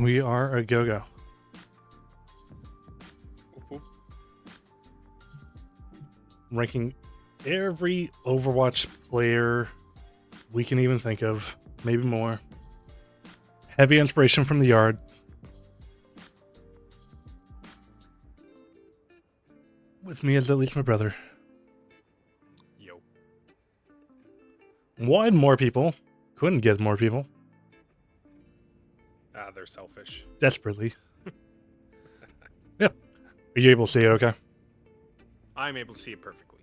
We are a go-go. Ranking every Overwatch player we can even think of, maybe more. Heavy inspiration from the yard. With me as at least my brother. Yo. Wanted more people. Couldn't get more people. They're selfish. Desperately. Yeah. Are you able to see it okay? I'm able to see it perfectly.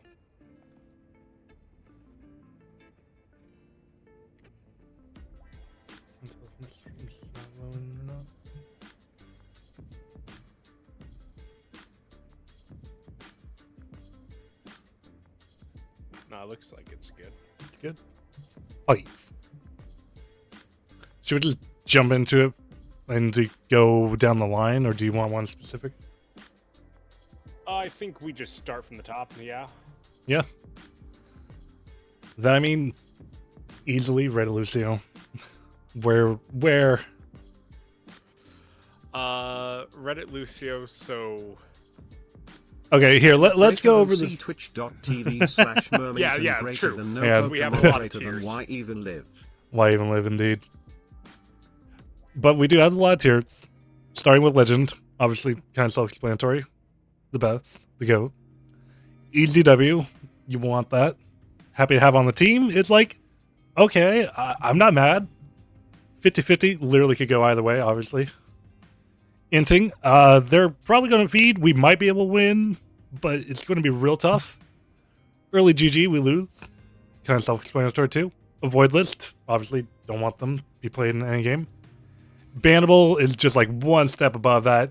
No, it looks like it's good. Good. Fights. Should we just jump into it and go down the line, or do you want one specific? I think we just start from the top, yeah. Yeah. Then I mean, easily Red Lucio. Where? Reddit Lucio, so... Okay, here, let's go over this. Twitch.tv/mermaids yeah, greater true. than no Yeah. We have a Pokemon lot of greater than tiers. Why Even Live. Why even live, indeed. But we do have a lot of tiers. Starting with Legend, obviously kind of self-explanatory. The best, the GOAT. EZW, you want that. Happy to have on the team. It's like, okay, I'm not mad. 50-50, literally could go either way, obviously. Inting, they're probably going to feed. We might be able to win, but it's going to be real tough. Early GG, we lose. Kind of self-explanatory too. Avoid list, obviously don't want them to be played in any game. Bannable is just like one step above that.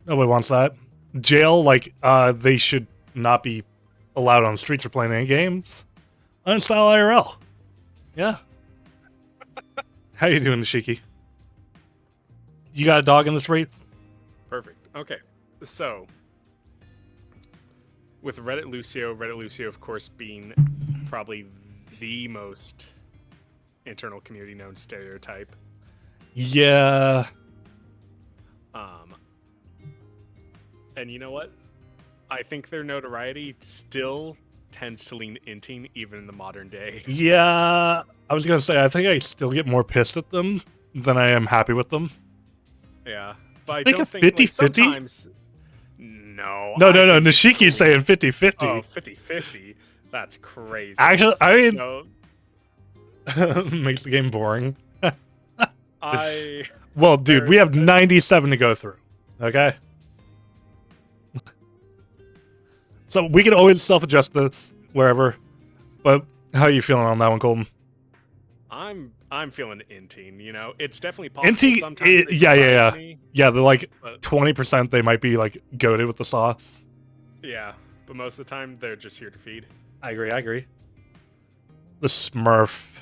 Nobody wants that. Jail, like, they should not be allowed on the streets or playing any games. Unstyle IRL. Yeah. How you doing, Nishiki? You got a dog in this race? Perfect. Okay, so... With Reddit Lucio, of course, being probably the most internal community known stereotype. Yeah. And you know what? I think their notoriety still tends to lean inting even in the modern day. Yeah. I was going to say, I think I still get more pissed at them than I am happy with them. Yeah. But I Think don't of think 50-50? like, sometimes... No. No. I think it's Nishiki's saying 50-50. Oh, 50-50. That's crazy. Actually, I mean, No, makes the game boring. I... Well, dude, we have 97 to go through. Okay? So we can always self-adjust this wherever. But how are you feeling on that one, Colton? I'm feeling inting, you know? It's definitely possible Inting, sometimes. they yeah. surprise me, Yeah, they're like but 20% they might be like goated with the sauce. yeah, but most of the time they're just here to feed. I agree. The Smurf.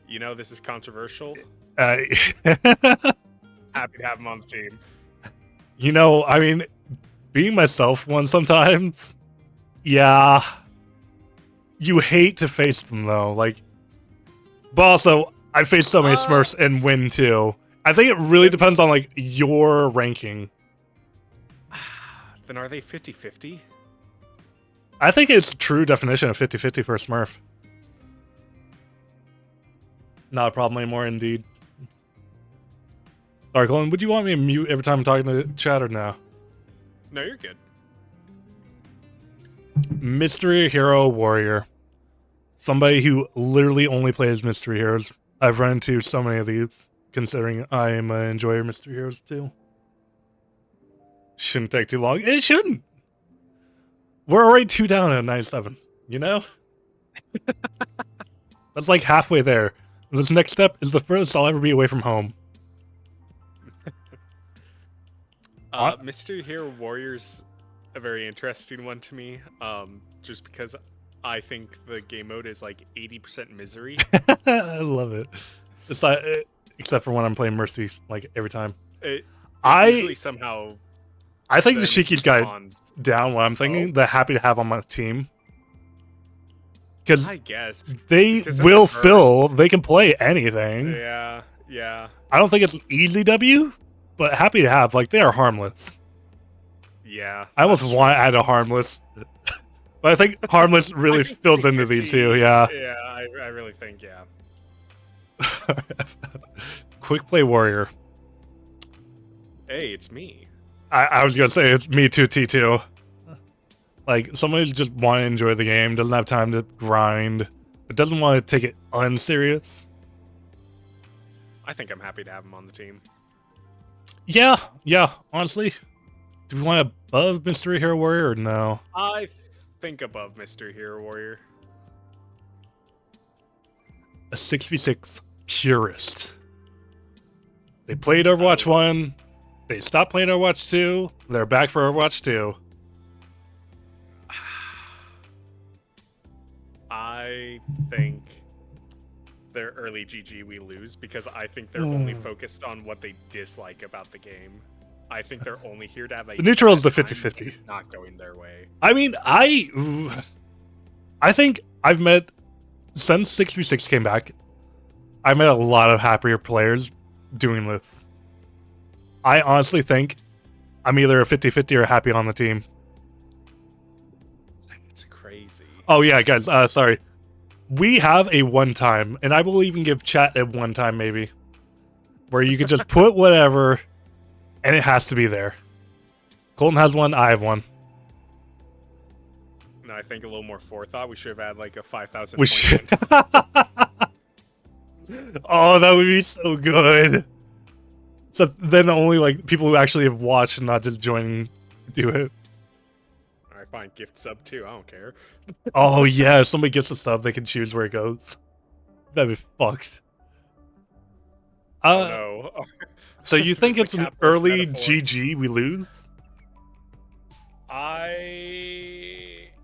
You know, this is controversial. Happy Happy to have him on the team. You know, I mean, being myself one sometimes, yeah. You hate to face them though, like. But also, I face so many Smurfs and win too. I think it really depends on like your ranking. Then are they 50-50? I think it's true definition of 50-50 for a Smurf. Not a problem anymore, indeed. Sorry, Colin, would you want me to mute every time I'm talking to chat or no? No, you're good. Mystery Hero Warrior. Somebody who literally only plays Mystery Heroes. I've run into so many of these, considering I am an enjoyer of Mystery Heroes too. Shouldn't take too long. It shouldn't. We're already 2 down at 97, you know? That's like halfway there. This next step is the furthest I'll ever be away from home. Mystery Hero Warrior's a very interesting one to me, just because I think the game mode is like 80% misery. I love it. It's like, except for when I'm playing Mercy, like every time. I usually somehow... I think the then Shiki's got spawns. down what I'm thinking. Oh. They're happy to have on my team. Because I guess. they Because will at first- fill. They can play anything. Yeah. Yeah. I don't think it's an easy W, but happy to have. Like, they are harmless. Yeah. I almost that's want to add a harmless, but I think harmless true. really I think fills into these two. Yeah. Yeah, I really think, yeah. Quick play warrior. Hey, it's me. I was gonna say it's me too, T2. Like, someone who's just want to enjoy the game, doesn't have time to grind, but doesn't want to take it unserious. I think I'm happy to have him on the team. Yeah, honestly. Do we want above Mystery Hero Warrior or no? I think above Mr. Hero Warrior. A 6v6 purist. They played Overwatch 1, they stopped playing Overwatch 2, they're back for Overwatch 2. I think they're early GG we lose because I think they're only focused on what they dislike about the game. I think they're only here to have a The neutral is the bad time 50-50. and it's not going their way. I mean, I think I've met, since 6v6 came back, I met a lot of happier players doing this. I honestly think I'm either a 50-50 or happy on the team. It's crazy. Oh yeah, guys, sorry. We have a one time, and I will even give chat a one time maybe, where you could just put whatever, and it has to be there. Colton has one, I have one. No, I think a little more forethought. We should have had like a 5,000. We should. Oh, that would be so good. So then only like people who actually have watched and not just joining do it. All right, fine. Gift sub too. I don't care. Oh yeah, if somebody gets a sub, they can choose where it goes. That'd be fucked. No. So you think It's it's a an capitalist early metaphor. GG we lose?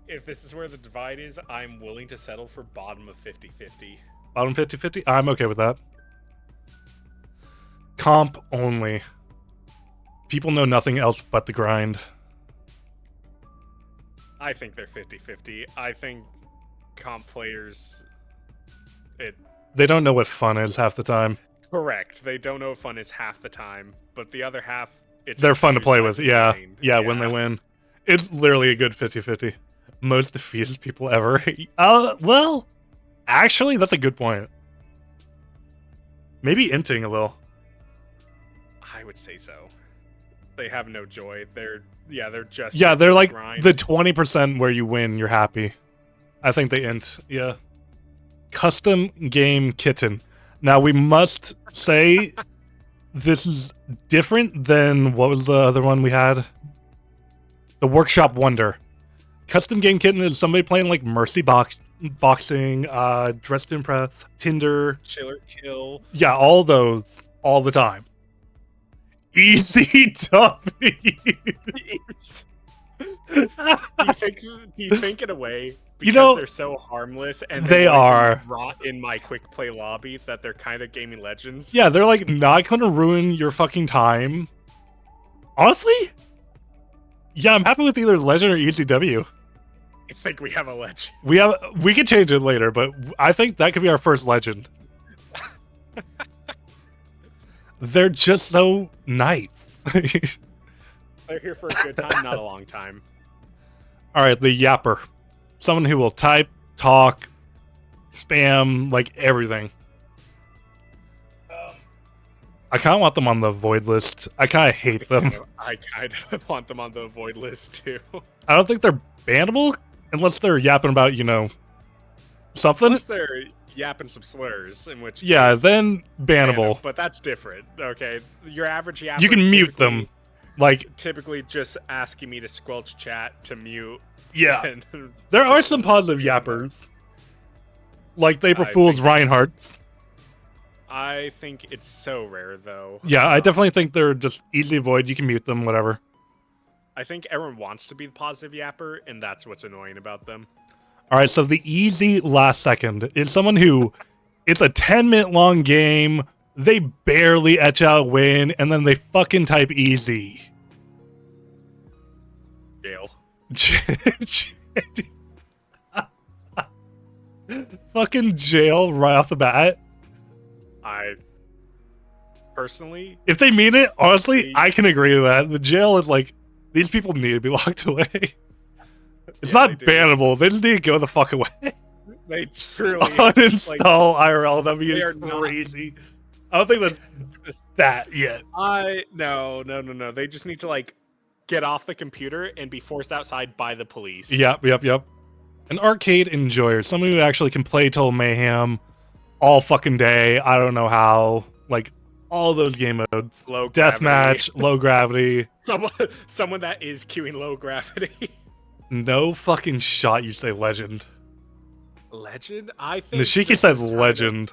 If this is where the divide is, I'm willing to settle for bottom of 50-50. Bottom 50-50? I'm okay with that. Comp only. People know nothing else but the grind. I think they're 50-50. I think comp players... They don't know what fun is half the time. Correct. They don't know what fun is half the time, but the other half, They're fun to excused play by with. the Yeah. grind. Yeah, when they win. It's literally a good 50-50. Most defeated people ever. Well, actually, that's a good point. Maybe inting a little. I would say so. They have no joy. They're just... Yeah, they're like grind. the 20% where you win, you're happy. I think they int. Yeah. Custom game kitten. Now, we must say this is different than what was the other one we had? The Workshop Wonder. Custom game kitten is somebody playing like Mercy Boxing, Dressed to Impress, Tinder. Chiller Kill. Yeah, all those, all the time. Easy Tuffy. Do you think in a way because You know, they're so harmless and they are rot in my quick play lobby that they're kind of gaming legends? Yeah, they're like not gonna ruin your fucking time. Honestly? Yeah, I'm happy with either Legend or ECW. I think we have a legend. We could change it later, but I think that could be our first Legend. They're just so nice. They're here for a good time, not a long time. Alright, the Yapper. Someone who will type, talk, spam, like everything. I kind of want them on the void list. I kind of hate them. I kind of want them on the avoid list too. I don't think they're bannable unless they're yapping about, something. Unless they're yapping some slurs, in which Yeah, case, then bannable. but that's different. Okay, your average yapper. You can mute them. Like, Typically, just asking me to squelch chat to mute. yeah. And There are some positive yappers. Like April I Fool's think that's- Reinhardt's. I think it's so rare, though. Yeah, I definitely think they're just easy avoid. You can mute them, whatever. I think everyone wants to be the positive yapper, and that's what's annoying about them. All right, so the easy last second is someone who, it's a 10-minute long game, they barely etch out a win, and then they fucking type easy. Jail. Fucking jail right off the bat. personally, If they mean it, honestly, They- I can agree with that. The jail is like, these people need to be locked away. It's Yeah, not they do. bannable. They just need to go the fuck away. they truly Uninstall IRL. That'd they be are not- crazy. I don't think that's that yet. no. They just need to like get off the computer and be forced outside by the police. Yep. An arcade enjoyer, someone who actually can play Total Mayhem all fucking day. I don't know how. Like all those game modes, Low gravity. deathmatch, low gravity. Someone that is queuing low gravity. No fucking shot. You say legend. Legend? I think Nishiki this says is kind of- legend.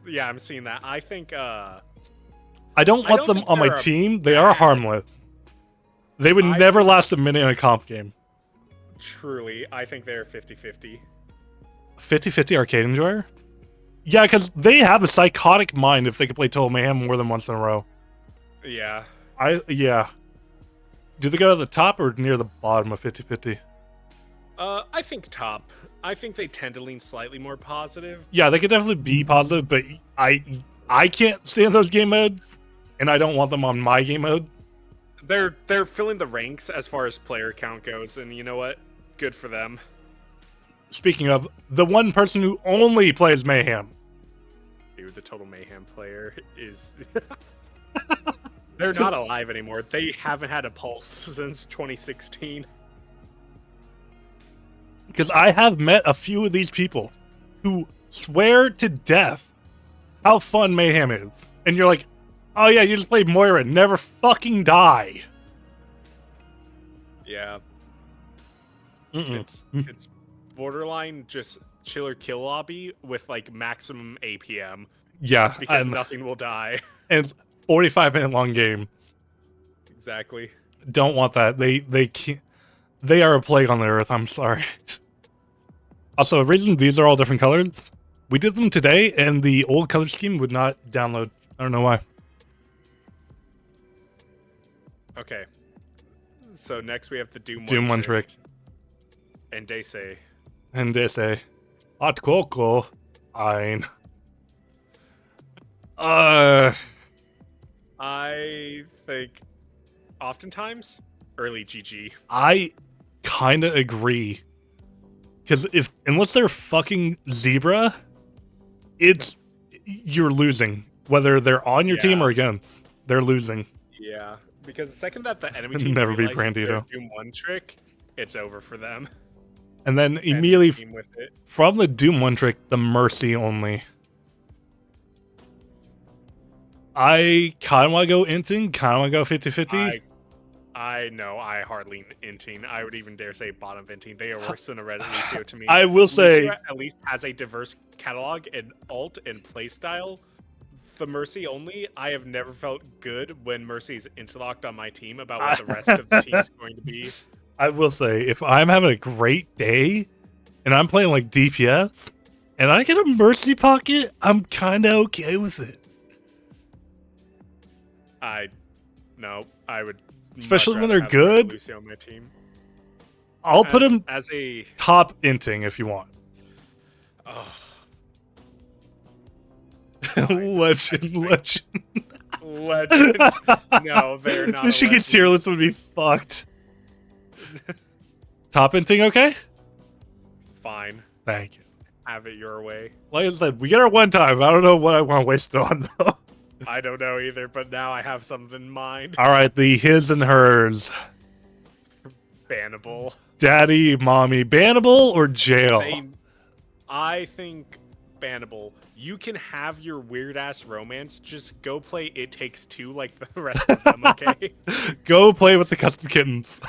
Yeah, I'm seeing that. I think I don't I want don't them think on my they're a team. They are bad- harmless. They would I never last a minute in a comp game. truly, I think they're 50-50. 50-50 arcade enjoyer? Yeah, because they have a psychotic mind if they could play Total Mayhem more than once in a row. Yeah. Yeah. Do they go to the top or near the bottom of 50-50? I think top. I think they tend to lean slightly more positive. Yeah, they could definitely be positive, but I can't stand those game modes, and I don't want them on my game mode. They're filling the ranks as far as player count goes, and you know what? Good for them. Speaking of, the one person who only plays Mayhem. Dude, the Total Mayhem player is... They're not alive anymore. They haven't had a pulse since 2016. Because I have met a few of these people who swear to death how fun Mayhem is. And you're like, oh yeah, you just played Moira, never fucking die. Yeah. Mm-mm. It's borderline just chiller kill lobby with like maximum APM Yeah, because and nothing will die. it's 45-minute long game. Exactly. Don't want that. They can't. They are a plague on the earth. I'm sorry. Also, the reason these are all different colors, we did them today, and the old color scheme would not download. I don't know why. Okay. So next we have the Doom one trick. And they say And they say, hot cocoa, ein. I think oftentimes early GG. I kind of agree. Because unless they're fucking zebra, you're losing. Whether they're on your team Yeah. or against, they're losing. Yeah. Because the second that the enemy It'd team never be realizes their Brandito. Doom 1 trick, it's over for them. And then And immediately the team with it. from the Doom 1 trick, the Mercy only. I kind of want to go inting, kind of want to go 50-50. I know I hardly inting. I would even dare say bottom venting. They are worse than a Reddit Lucio to me. I will say, Lucio at least has a diverse catalog and alt and playstyle. The Mercy only, I have never felt good when Mercy's interlocked on my team about what the rest of the team is going to be. I will say, if I'm having a great day and I'm playing like DPS and I get a Mercy pocket, I'm kind of okay with it. I would Especially much when rather they're have Reddit good. Lucio on my team. I'll put him as a top inting if you want. oh, Legend. legend. No, they're not. a She gets legend. tier list would be fucked. Top inting, okay? Fine, Thank you. have it your way. Like I said, we get our one time. I don't know what I want to waste it on though. I don't know either, but now I have something in mind. All right, the his and hers. Bannable. Daddy, mommy, bannable or jail? I think bannable. You can have your weird ass romance. Just go play It Takes Two like the rest of them, okay? Go play with the custom kittens.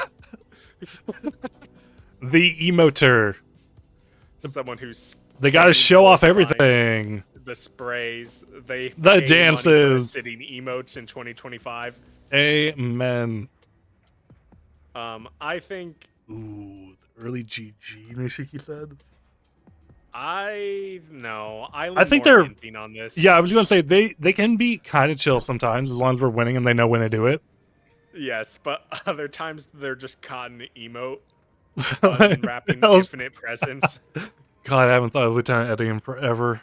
The emoter. Someone who's They got to Very show off close everything. the sprays. They The pay money for dances. sitting emotes in 2025. Amen. I think Ooh, the early GG, Nishiki said. I think more they're- hinting on this. Yeah, I was going to say, they can be kind of chill sometimes as long as we're winning and they know when to do it. Yes, but other times they're just caught in emote, unwrapping That was- infinite presence. God, I haven't thought of Lieutenant Eddie in forever.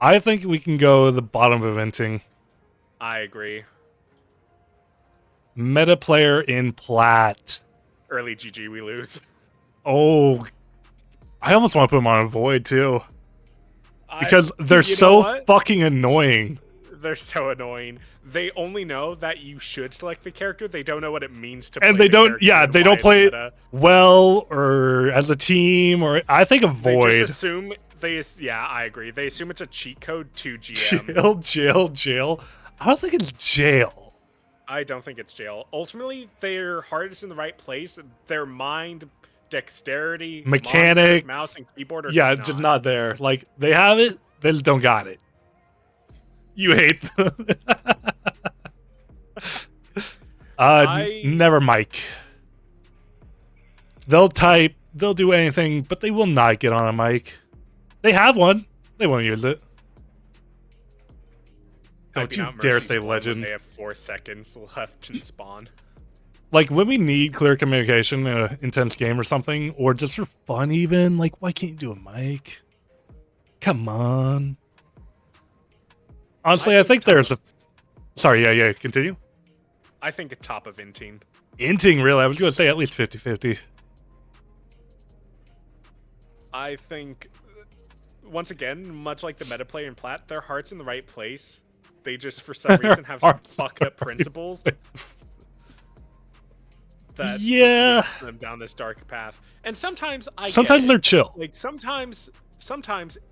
I think we can go the bottom of inting. I agree. Meta player in plat. Early GG, we lose. Oh, I almost want to put them on a void too. Because they're you know so what? fucking annoying. They're so annoying. They only know that you should select the character. They don't know what it means to And play they the don't, character yeah, and they why don't it's play it meta. well or as a team or I think a They void. just assume yeah, I agree. They assume it's a cheat code to GM. Jail. I don't think it's jail. I don't think it's jail. Ultimately, their heart is in the right place. Their mind, dexterity, Mechanics, monitor, mouse, and keyboard are yeah, just not there. Like they have it, they just don't got it. You hate them. Never mic. They'll type, they'll do anything, but they will not get on a mic. They have one. They won't use it. Don't Typing you out dare Mercy's say one when legend. They have 4 seconds left in spawn. Like when we need clear communication in an intense game or something, or just for fun even, like why can't you do a mic? Come on. Honestly, I think there's a... Sorry, yeah, continue. I think a top of inting. Inting, really? I was going to say at least 50-50. I think, once again, much like the meta player in Plat, their heart's in the right place. They just, for some reason, have some fucked up principles that just lead them down this dark path. And sometimes Sometimes they're chill. Like sometimes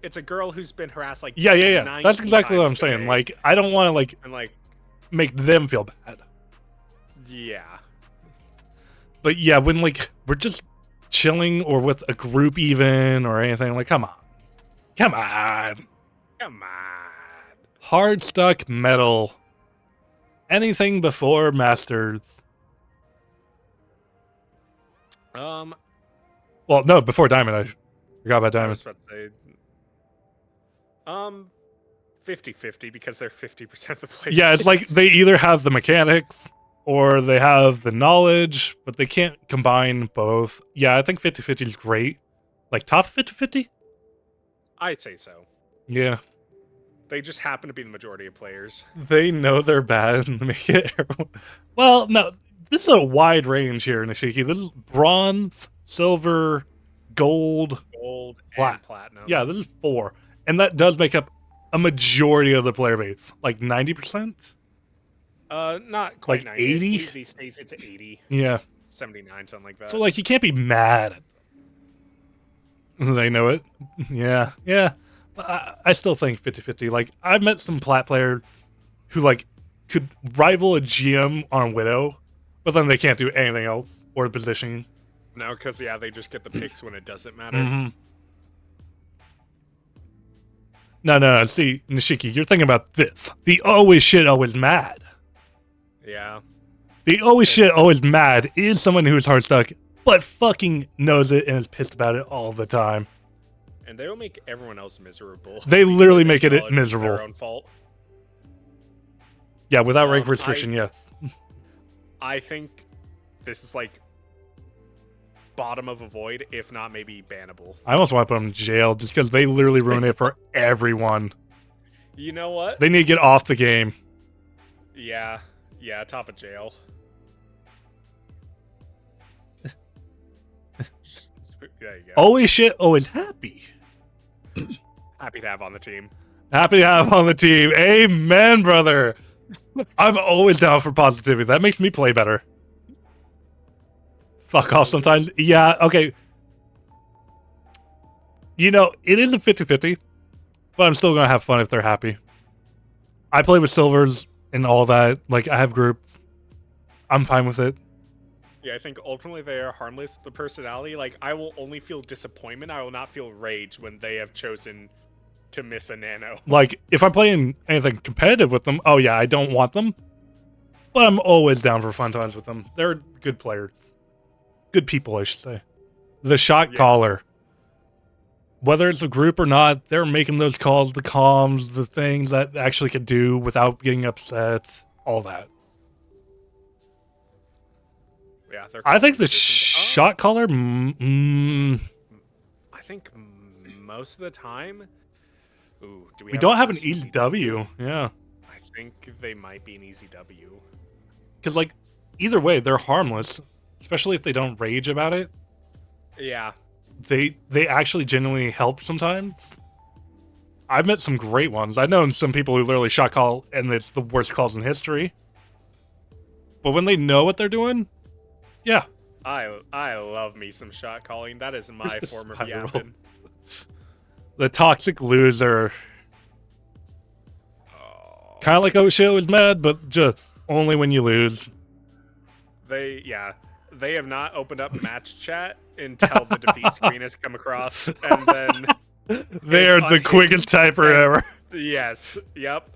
it's a girl who's been harassed like Yeah. That's exactly what I'm saying. today. Like I don't want to make them feel bad. Yeah. But yeah, when like we're just chilling or with a group even or anything, like come on. Hard stuck metal. Anything before Masters. Well, no, before Diamond. I forgot about I Diamond. was about to say, 50-50 because they're 50% of the players. Yeah, it's like they either have the mechanics or they have the knowledge, but they can't combine both. Yeah, I think 50-50 is great. Like top 50-50? I'd say so. Yeah. They just happen to be the majority of players. They know they're bad and make it... Well, no, this is a wide range here, Nishiki. This is bronze, silver, gold, and platinum. Yeah, this is 4. And that does make up a majority of the player base. Like 90%? Not quite like 90. 80? These days it's 80. Yeah. 79, something like that. So, like, you can't be mad at them. They know it. Yeah. But I still think 50-50. Like, I've met some plat players who, like, could rival a GM on Widow, but then they can't do anything else or positioning. No, because, yeah, they just get the picks when it doesn't matter. Mm-hmm. No. See, Nishiki, you're thinking about this. The always shit, always mad. Yeah. The always shit, always mad is someone who's hard stuck, but fucking knows it and is pissed about it all the time. And they'll make everyone else miserable. They literally make it miserable. Their own fault. Yeah, without rank restriction, yes. I think this is like bottom of a void, if not maybe bannable. I almost want to put them in jail just because they literally ruin it for everyone. You know what? They need to get off the game. Yeah, top of jail. There you go. Always shit, always happy. Happy to have on the team. Happy to have on the team. Amen, brother. I'm always down for positivity. That makes me play better. Fuck off sometimes. Yeah, okay. You know, it is a 50-50, but I'm still going to have fun if they're happy. I play with silvers and all that. Like, I have groups. I'm fine with it. Yeah, I think ultimately they are harmless. The personality, like, I will only feel disappointment. I will not feel rage when they have chosen to miss a nano. Like, if I'm playing anything competitive with them, oh yeah, I don't want them. But I'm always down for fun times with them. They're good players. Good people, I should say. The shot caller. Whether it's a group or not, they're making those calls, the comms, the things that actually could do without getting upset. All that. Yeah, I think the shot caller... I think most of the time... Ooh, do We don't have an first easy W. Yeah. I think they might be an easy W. Because, like, either way, they're harmless. Especially if they don't rage about it. Yeah. They actually genuinely help sometimes. I've met some great ones. I've known some people who literally shot call, and it's the worst calls in history. But when they know what they're doing, yeah. I love me some shot calling. That is my form of Spiral. yapping. The toxic loser. Oh. Kind of like Osho is mad, but just only when you lose. They have not opened up match chat until the defeat screen has come across, and then They're the quickest typer ever. yes, yep,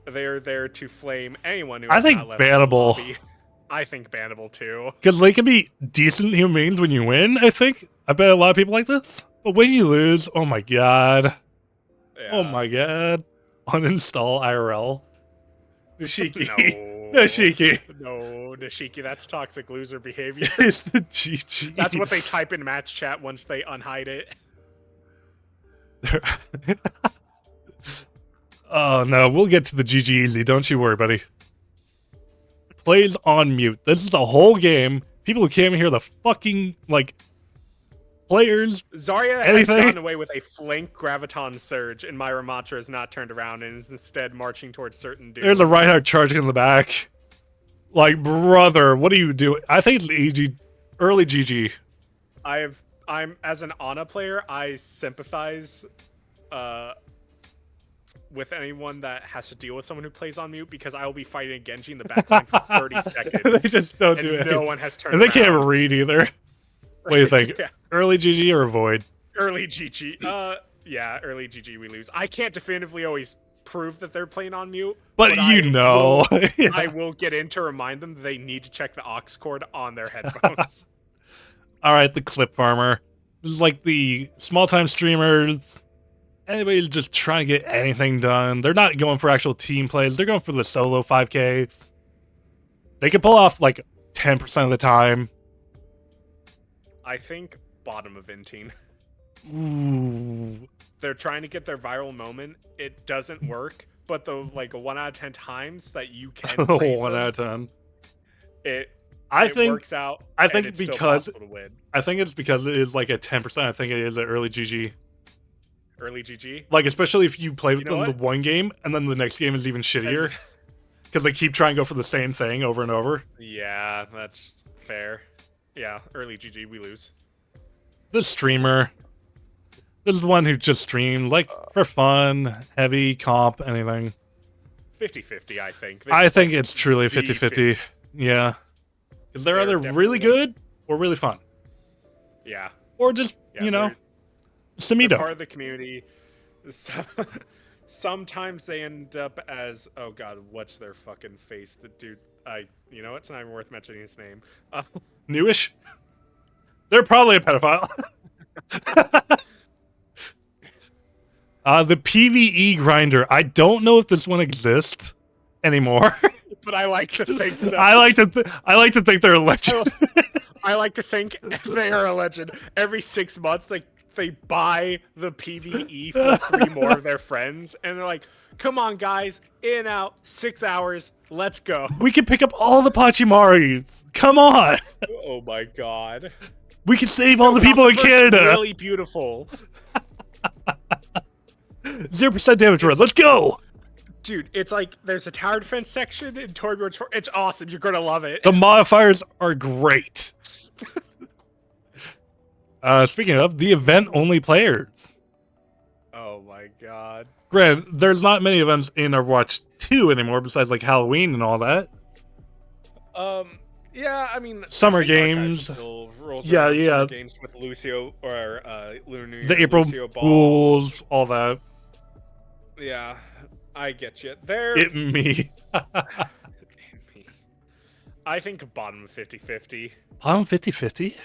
they are there to flame anyone who I has think not left the bannable. lobby. I think bannable too. Because they can be decent human beings when you win, I think. I bet a lot of people like this. But when you lose, oh my god. Yeah. Oh my god. Uninstall IRL. Nishiki. No. Nishiki. No, Nishiki, that's toxic loser behavior. It's the GG. That's what they type in match chat once they unhide it. Oh no, we'll get to the GG easy. Don't you worry, buddy. Plays on mute. This is the whole game. People who can't even hear the fucking, like, players. Zarya Anything? has gotten away with a flank graviton surge, and my Ramatra has not turned around and is instead marching towards certain dude. There's a Reinhardt charging in the back. Like, brother, what are you doing? I think it's EG, early GG. I'm as an Ana player, I sympathize with anyone that has to deal with someone who plays on mute, because I will be fighting a Genji in the backline for 30 seconds. They just don't do and it. no one has turned And they around. can't read either. What do you think? Yeah. Early GG or avoid? Early GG. Yeah, early GG we lose. I can't definitively always prove that they're playing on mute. But you know. Yeah. I will get in to remind them that they need to check the aux cord on their headphones. Alright, the clip farmer. This is like the small-time streamers. Anybody who's just trying to get anything done. They're not going for actual team plays. They're going for the solo 5Ks. They can pull off like 10% of the time. I think bottom of Inting. Ooh. They're trying to get their viral moment. It doesn't work, but the like 1 out of 10 times that you can praise 1 them, out of 10. it I think works out. I think and it's still because possible to win. I think it's because it is like a 10%. I think it is an early GG. Early GG. Like, especially if you play with You know them the what? one game and then the next game is even shittier. Because they keep trying to go for the same thing over and over. Yeah, that's fair. Yeah, early GG, we lose. The streamer. This is the one who just streamed, like, for fun, heavy, comp, anything. 50-50, I think. I think it's truly 50-50. 50. Yeah. Because they're They're either really definitely- good or really fun. Yeah. Or just, Yeah, you know, they're semido. part of the community. So, sometimes they end up as, oh god, what's their fucking face? The dude, you know, it's not even worth mentioning his name. Newish. They're probably a pedophile. The PvE grinder. I don't know if this one exists anymore. But I like to think so. I like to think they're a legend. I like to think they are a legend. Every 6 months, they buy the PvE for 3 more of their friends, and they're like, "Come on, guys, in out 6 hours, let's go." We can pick up all the Pachimaris. Come on. Oh my god. We can save all the people in Looks Canada. Really beautiful, 0% damage run. Let's go. dude. It's like there's a tower defense section in Torbjorn's. It's awesome. You're gonna love it. The modifiers are great. Speaking of, the event-only players. Oh my god. Granted, there's not many events in Overwatch 2 anymore besides like Halloween and all that. Yeah, I mean, Summer I think Archive games. still rolls Yeah, around yeah. Summer games with Lucio or Lunar New Year, The April Lucio Ball. Fools, all that. Yeah, I get you. They're It me. I think bottom of 50-50. Bottom 50-50?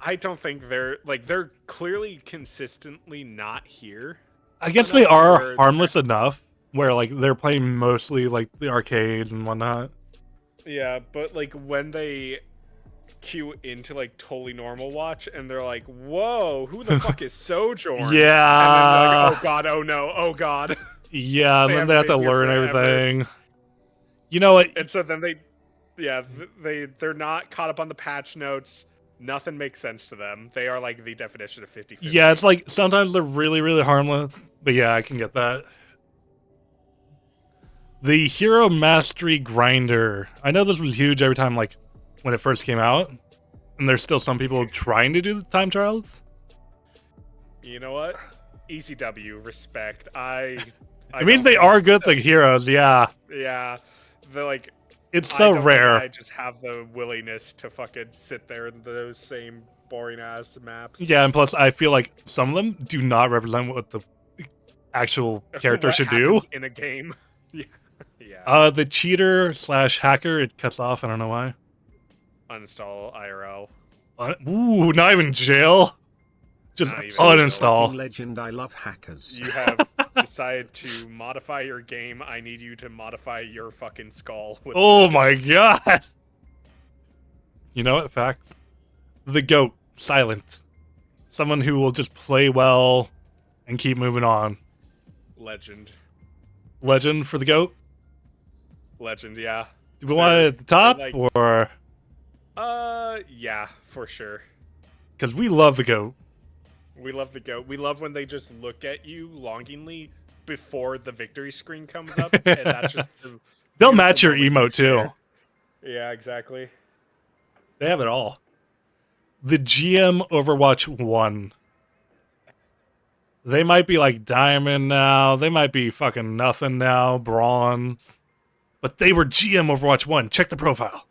I don't think they're clearly consistently not here. I guess Enough they are where- harmless enough where like they're playing mostly like the arcades and whatnot. Yeah, but like when they queue into like totally normal watch, and they're like, "Whoa, who the fuck is Sojourn?" Yeah. And then they're like, "Oh god, oh no, oh god." Yeah, and They then they have haven't to been here learn forever. everything. You know what? And so then they're not caught up on the patch notes. Nothing makes sense to them. They are like the definition of 50-50. Yeah, it's like sometimes they're really, really harmless. But yeah, I can get that. The Hero Mastery Grinder. I know this was huge every time, like, when it first came out. And there's still some people trying to do the time trials. You know what? Easy W, respect. I It means don't they think- are good, like, heroes, yeah. Yeah. They're like, It's I so don't think rare. I just have the willingness to fucking sit there in those same boring ass maps. Yeah, and plus, I feel like some of them do not represent what the actual character What should do. happens in a game. Yeah. The cheater / hacker, it cuts off. I don't know why. Uninstall IRL. Ooh, not even jail. Just Not even uninstall. Fucking legend, I love hackers. You have decided to modify your game. I need you to modify your fucking skull. With Oh my god. You know what? Facts. The GOAT. Silent. Someone who will just play well and keep moving on. Legend. Legend for the GOAT. Legend, yeah. Do we want it at the top like- or? Yeah, for sure. Because we love the GOAT. We love the GOAT. We love when they just look at you longingly before the victory screen comes up, and that's just the They'll match your beautiful moment emote you too. share. Yeah, exactly. They have it all. The GM Overwatch 1. They might be like diamond now. They might be fucking nothing now, bronze. But they were GM Overwatch 1. Check the profile.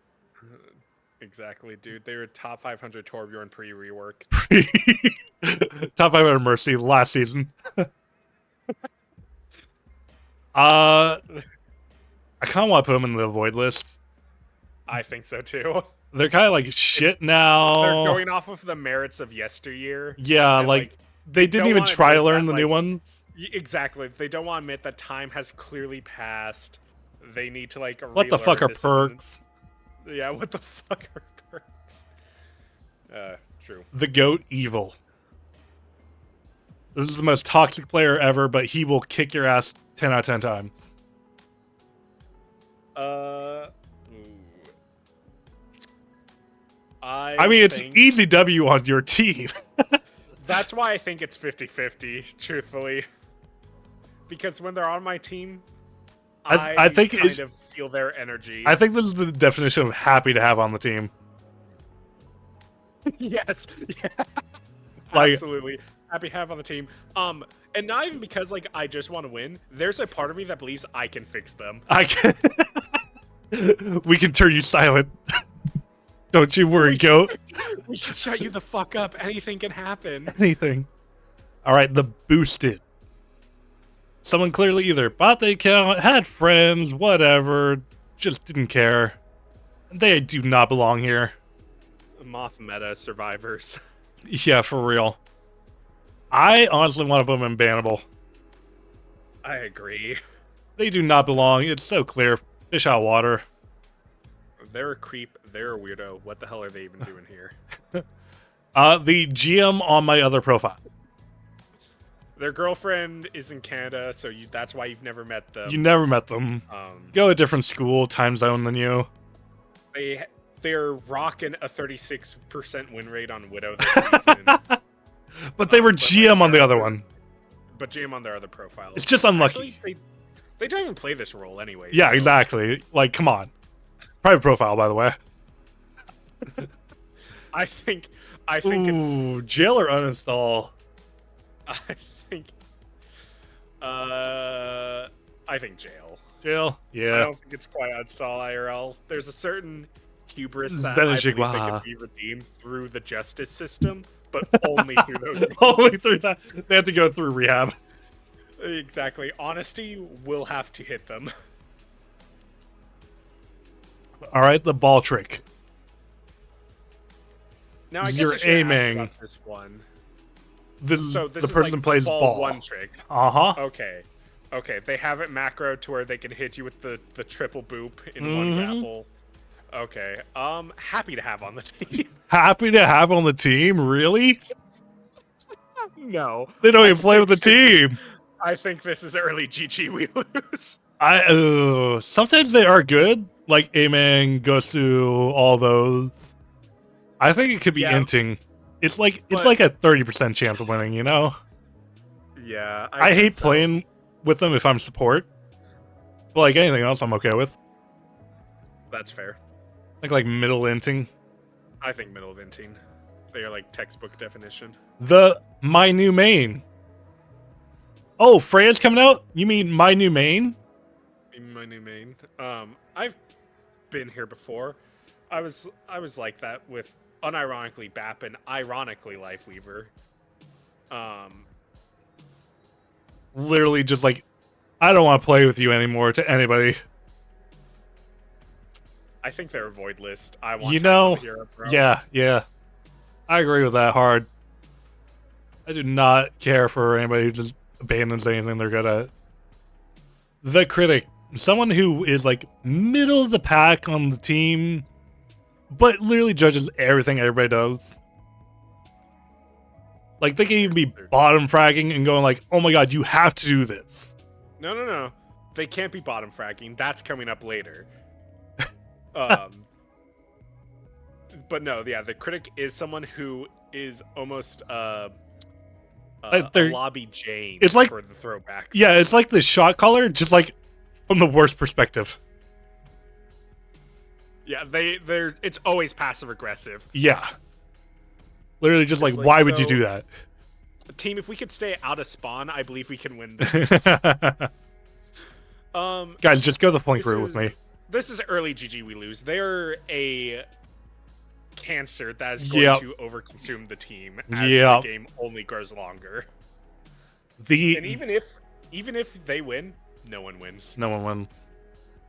Exactly, dude. They were top 500 Torbjorn pre-rework. Top 500 Mercy last season. I kind of want to put them in the void list. I think so too. They're kind of like shit now. They're going off of the merits of yesteryear. Yeah, and, like they didn't don't even wanna try to admit learn that, the new like, ones. Exactly. They don't want to admit that time has clearly passed. They need to like. What the fuck relearn are this isn't- perks? Yeah, what the fuck are perks? True. The GOAT Evil. This is the most toxic player ever, but he will kick your ass 10 out of 10 times. Ooh. I mean, it's think- easy W on your team. That's why I think it's 50-50, truthfully. Because when they're on my team, I think kind it- of feel their energy. I think this is the definition of happy to have on the team. Yes. Yeah. Like- Absolutely. Happy to have on the team. And not even because like I just want to win. There's a part of me that believes I can fix them. I can. We can turn you silent. Don't you worry, GOAT. We can shut you the fuck up. Anything can happen. Anything. All right, the boosted. Someone clearly either bought the account, had friends, whatever, just didn't care. They do not belong here. Moth meta survivors. Yeah, for real. I honestly want to put them in bannable. I agree. They do not belong. It's so clear. Fish out water. They're a creep. They're a weirdo. What the hell are they even doing here? The GM on my other profile. Their girlfriend is in Canada, so that's why you've never met them. You never met them. Go a different school, time zone than you. They're rocking a 36% win rate on Widow this season. But they were But, GM like, on the other one. But GM on their other profile. It's just unlucky. Actually, they don't even play this role anyway. Yeah, so- exactly. Like, come on. Private profile, by the way. I think it's. Ooh, jail or uninstall? I think. I think jail. Jail? I Yeah. don't think it's quite uninstall IRL. There's a certain hubris that Then I it's believe they Jigwa. can be redeemed through the justice system, but only through those. Only through that. They have to go through rehab. Exactly. Honesty will have to hit them. All right, the ball trick. Now I guess You're I should ask aiming. about this one. This, So this the is person like plays ball ball. one trick. Uh-huh. Okay. Okay, they have it macro to where they can hit you with the triple boop in one Mhm. grapple. Okay. Happy to have on the team. Happy to have on the team? Really? No. They don't I even play with the think this is- team. I think this is early GG we lose. Sometimes they are good, like Amen, Gosu, all those. I think it could be Yeah. inting. It's like But- a 30% chance of winning, you know? Yeah. I guess hate so. playing with them if I'm support. But like anything else I'm okay with. That's fair. Like middle inting. I think middle of inting. They are like textbook definition. My new main. Oh, Freya's coming out? You mean my new main? My new main. I've been here before. I was like that with unironically Bap and ironically Lifeweaver. Literally just like, I don't want to play with you anymore to anybody. I think they're a void list. I want You time know, with the hero, bro. yeah. I agree with that hard. I do not care for anybody who just abandons anything they're good at. The critic. Someone who is like middle of the pack on the team, but literally judges everything everybody does. Like, they can even be bottom fragging and going like, oh my god, you have to do this. No. They can't be bottom fragging. That's coming up later. But no, yeah, the critic is someone who is almost a lobby Jane it's like- for the throwbacks. Yeah, it's like the shot caller, just like from the worst perspective. Yeah, they're it's always passive aggressive. Yeah. Literally just like, It's like, why would you so- do that? Team, if we could stay out of spawn, I believe we can win this. Guys, just go the flank This route with me. This is early GG we lose. They're a cancer that is going Yep. to overconsume the team as Yep. the game only grows longer. The And even if they win, no one wins. no one wins.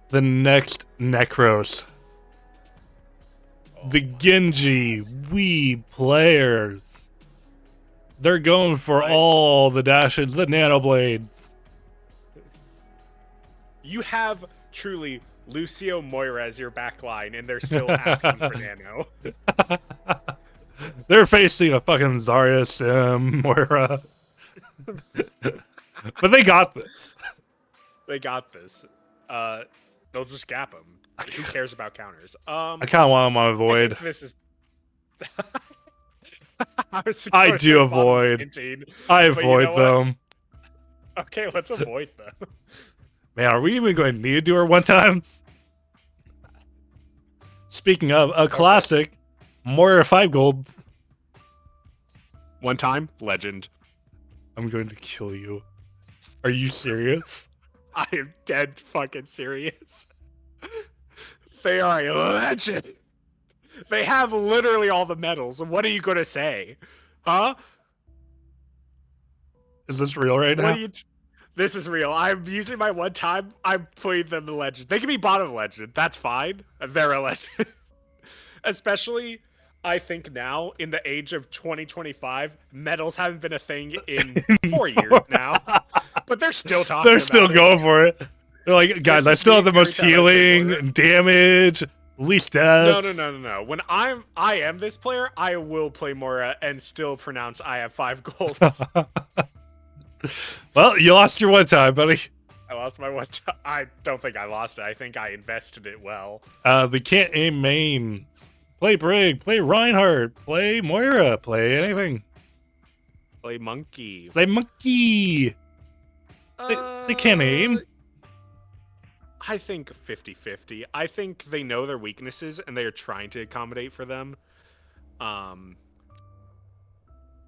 The next Necros. The Genji Wii players. They're going for Right. all the dashes, the nano blades. You have truly Lucio Moira as your backline, and they're still asking for Nano. They're facing a fucking Zarya, Sim, Moira. But they got this. They got this. They'll just gap them. Who cares about counters? I kind of want them on I avoid. think this is. I do avoid. I but you avoid know what? them. Okay, let's avoid them. Man, are we even going to need to do our one times? Speaking of a classic, Moira 5 gold. One time, legend. I'm going to kill you. Are you serious? I am dead fucking serious. They are a legend. They have literally all the medals. What are you gonna say? Huh? Is this real right What now? are you this is real. I'm using my one time. I'm putting them the legend. They can be bottom legend. That's fine. They're a legend. Especially, I think now, in the age of 2025, medals haven't been a thing in 4 years now. But they're still talking They're still about going for it. They're like, guys, I is still have the me every most time I play healing, Moira. damage, least No, deaths. no. When I am this player, I will play Moira and still pronounce I have 5 golds. Well, you lost your one time, buddy. I lost my one. I don't think I lost it. I think I invested it well. They can't aim mains. Play Brig, play Reinhardt, play Moira, play anything. Play monkey. Play Monkey. They can't aim. I think 50-50. I think they know their weaknesses and they are trying to accommodate for them.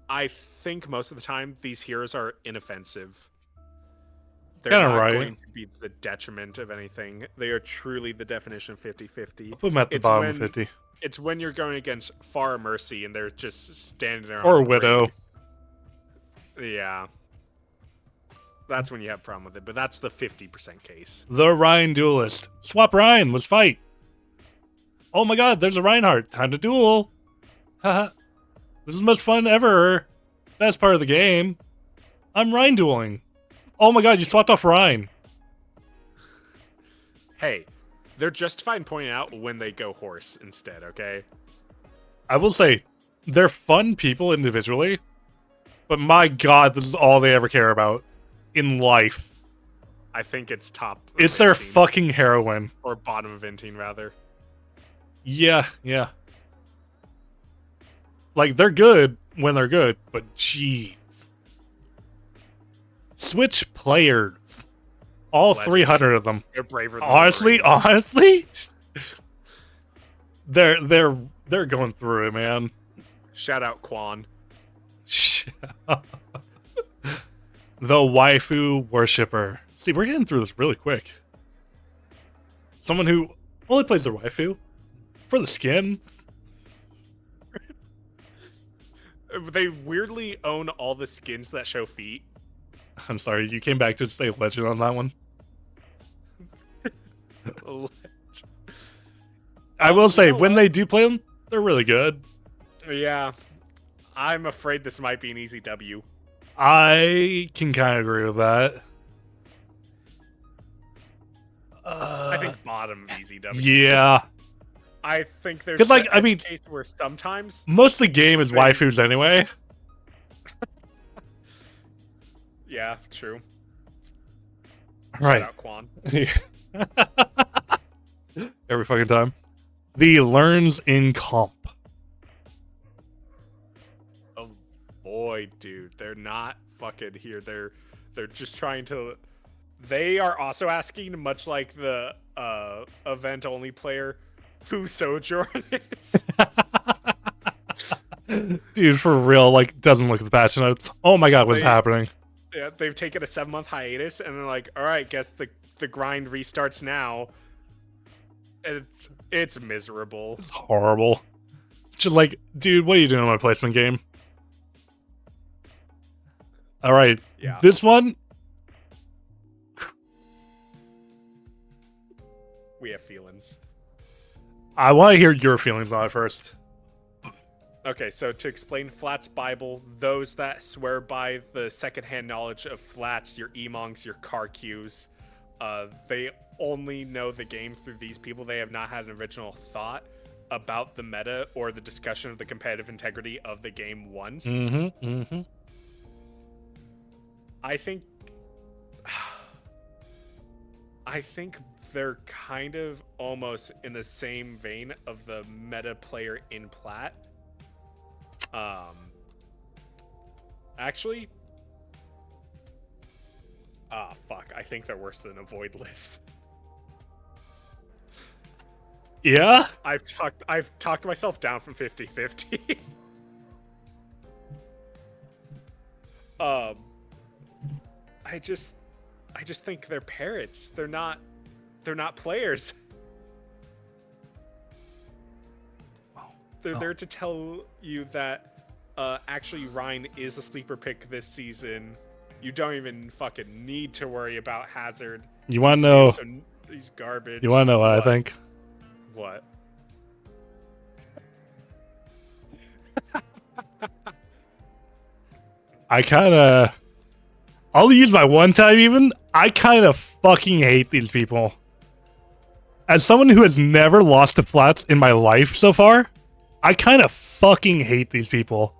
I think most of the time these heroes are inoffensive. They're Kinda not right. going to be the detriment of anything. They are truly the definition of 50-50. Put them at the It's bottom of when- 50. It's when you're going against Far Mercy and they're just standing there. Or on the Widow. brig. Yeah. That's when you have a problem with it, but that's the 50% case. The Ryan Duelist. Swap Ryan, let's fight. Oh my god, there's a Reinhardt. Time to duel. Haha. This is the most fun ever. Best part of the game. I'm Ryan dueling. Oh my god, you swapped off Ryan. Hey, They're justified in pointing out when they go horse instead, okay? I will say, they're fun people individually, but my god, this is all they ever care about in life. I think it's top. of It's their 18, fucking heroin. or bottom of 18 rather. Yeah, yeah. Like, they're good when they're good, but jeez. Switch players. All Legends. 300 of them. They're braver than Honestly, the Marines. honestly, they're going through it, man. Shout out Quan. The waifu worshipper. See, we're getting through this really quick. Someone who only plays their waifu for the skins. They weirdly own all the skins that show feet. I'm sorry, you came back to say legend on that one. I will say, you know when what? they do play them, they're really good. Yeah. I'm afraid this might be an easy W. I can kind of agree with that. I think bottom of easy W. Yeah. I think there's 'Cause, like, the I mean- case where sometimes. Most of the game is Maybe. waifus anyway. Yeah, true. Right. Shout out Quan. Every fucking time. The learns in comp. Oh boy, dude, they're not fucking here. They're just trying to. They are also asking, much like the event only player, who Sojourn is. Dude, for real, like, doesn't look at the patch notes. Oh my god, what's They- happening? Yeah, they've taken a 7-month hiatus, and they're like, all right, guess the grind restarts now. And it's miserable. It's horrible. Just like, dude, what are you doing in my placement game? Alright, Yeah. this one, We have feelings. I want to hear your feelings on it first. Okay, so to explain Flat's Bible, those that swear by the secondhand knowledge of Flats, your emongs, your car cues, they only know the game through these people. They have not had an original thought about the meta or the discussion of the competitive integrity of the game once. Mm-hmm, mm-hmm. I think they're kind of almost in the same vein of the meta player in Plat. Actually, fuck, I think they're worse than a void list. Yeah? I've talked myself down from 50-50. I just think they're parrots. They're not players. They're there to tell you that actually Ryan is a sleeper pick this season. You don't even fucking need to worry about Hazard. You want to know? He's garbage. You want to know what I think? What? I kind of... I'll use my one time even. I kind of fucking hate these people. As someone who has never lost to Flats in my life so far, I kind of fucking hate these people.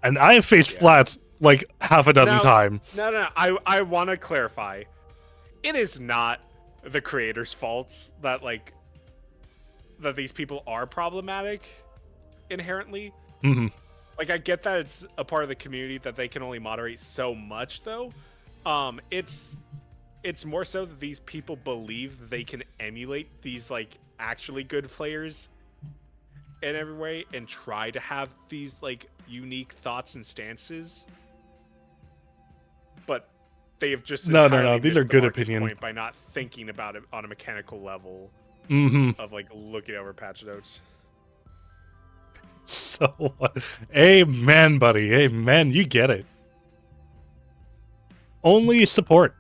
And I have faced Flats like half a dozen times. No. I want to clarify. It is not the creators' faults that these people are problematic inherently. Mm-hmm. Like, I get that it's a part of the community that they can only moderate so much, though. It's more so that these people believe they can emulate these like actually good players in every way and try to have these like unique thoughts and stances, but they have just No. entirely These missed are the good market opinions. point by not thinking about it on a mechanical level Mm-hmm. of like looking over patch notes. So, amen, buddy. Amen. You get it. Only support.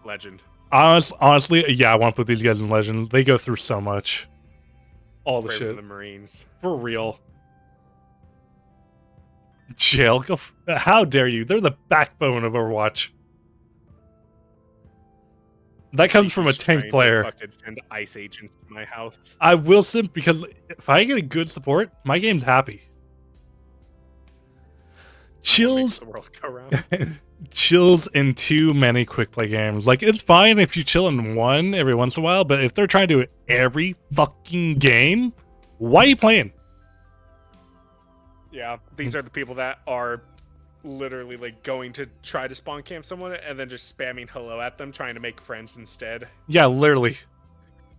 Legend. Honestly, yeah, I want to put these guys in Legends. They go through so much. All the Braver shit. than the Marines. For real. Jail? How dare you? They're the backbone of Overwatch. That comes from a She's tank trying to player. fucking send ice agents to my house. I will simp because if I get a good support, my game's happy. Chills The world go round. chills in too many quick play games. Like, it's fine if you chill in one every once in a while, but if they're trying to do it every fucking game, why are you playing? Yeah, these are the people that are literally like going to try to spawn camp someone and then just spamming hello at them, trying to make friends instead. Yeah, literally.